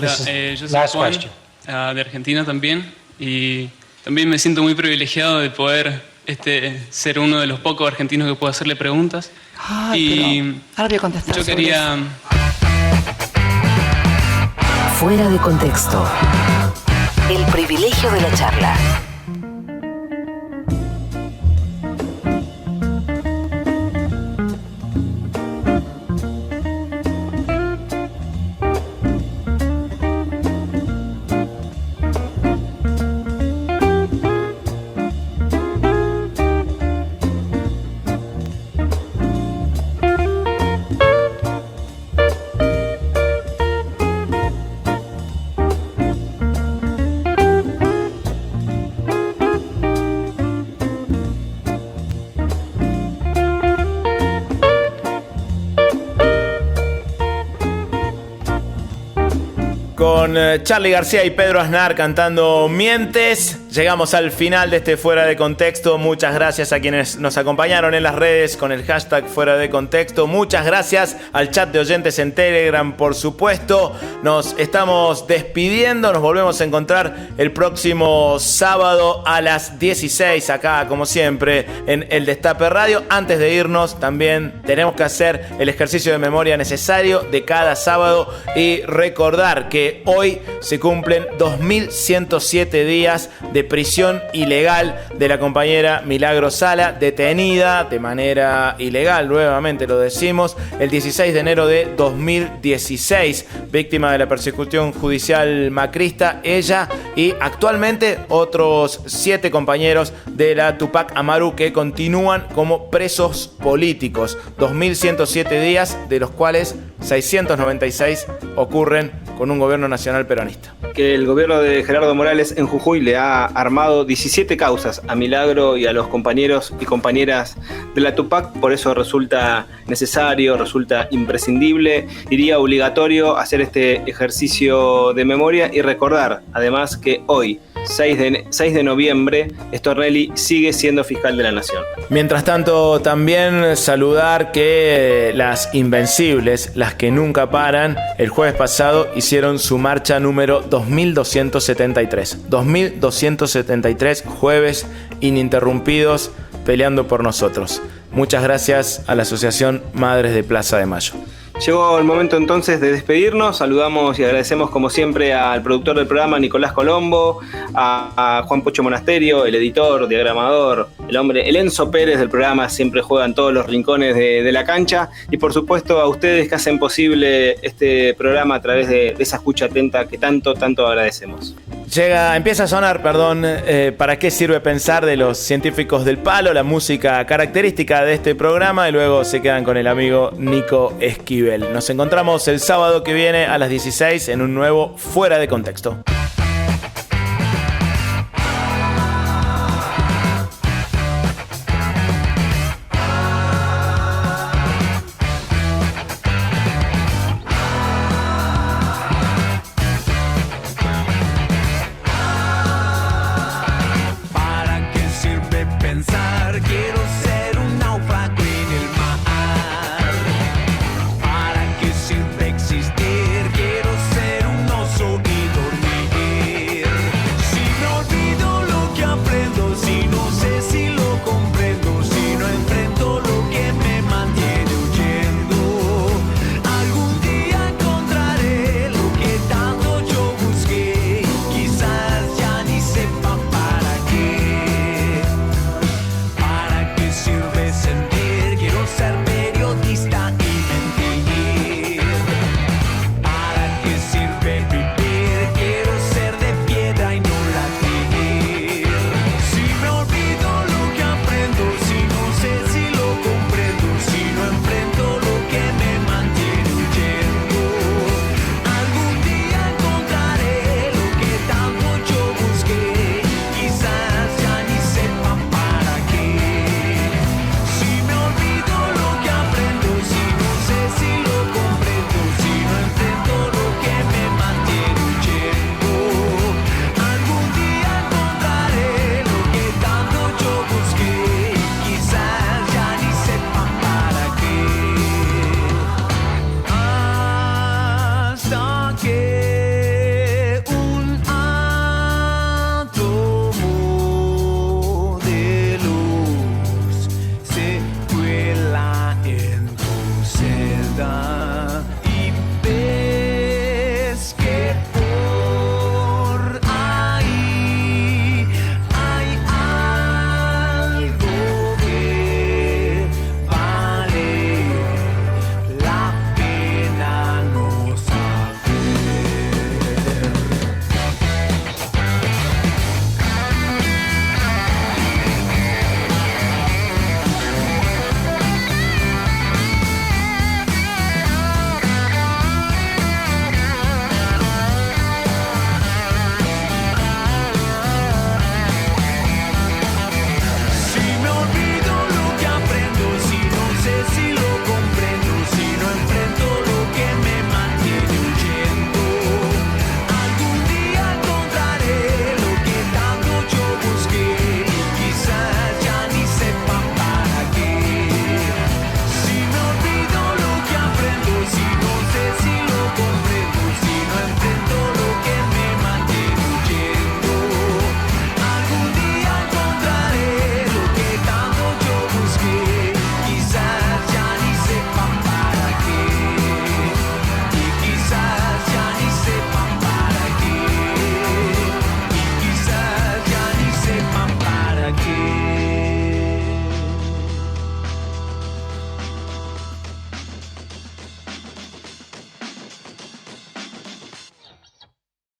Yo soy Juan, de Argentina también, y también me siento muy privilegiado de poder ser uno de los pocos argentinos que puedo hacerle preguntas. Pero ahora voy a contestar. Yo quería... Fuera de contexto. El privilegio de la charla. Con Charly García y Pedro Aznar cantando Mientes, llegamos al final de este Fuera de Contexto. Muchas gracias a quienes nos acompañaron en las redes con el hashtag Fuera de Contexto. Muchas gracias al chat de oyentes en Telegram, por supuesto. Nos estamos despidiendo, nos volvemos a encontrar el próximo sábado a las 16 acá, como siempre, en El Destape Radio. Antes de irnos, también tenemos que hacer el ejercicio de memoria necesario de cada sábado y recordar que hoy se cumplen 2107 días de prisión ilegal de la compañera Milagros Sala, detenida de manera ilegal, nuevamente lo decimos, el 16 de enero de 2016, víctima de la persecución judicial macrista, ella y actualmente otros 7 compañeros de la Tupac Amaru que continúan como presos políticos. 2107 días, de los cuales 696 ocurren con un gobierno nacional peronista. Que el gobierno de Gerardo Morales en Jujuy le ha armado 17 causas a Milagro y a los compañeros y compañeras de la Tupac, por eso resulta necesario, resulta imprescindible, diría obligatorio hacer este ejercicio de memoria y recordar además que hoy, 6 de noviembre, Stornelli sigue siendo fiscal de la Nación. Mientras tanto, también saludar que las Invencibles, las que nunca paran, el jueves pasado hicieron su marcha número 2273. 2273 jueves ininterrumpidos peleando por nosotros. Muchas gracias a la Asociación Madres de Plaza de Mayo. Llegó el momento entonces de despedirnos. Saludamos y agradecemos como siempre al productor del programa, Nicolás Colombo, a Juan Pocho Monasterio, el editor, diagramador, el Enzo Pérez del programa, siempre juega en todos los rincones de la cancha, y por supuesto a ustedes que hacen posible este programa a través de esa escucha atenta que tanto agradecemos. Empieza a sonar, ¿para qué sirve pensar? De los Científicos del Palo, la música característica de este programa, y luego se quedan con el amigo Nico Esquivel. Nos encontramos el sábado que viene a las 16 en un nuevo Fuera de Contexto.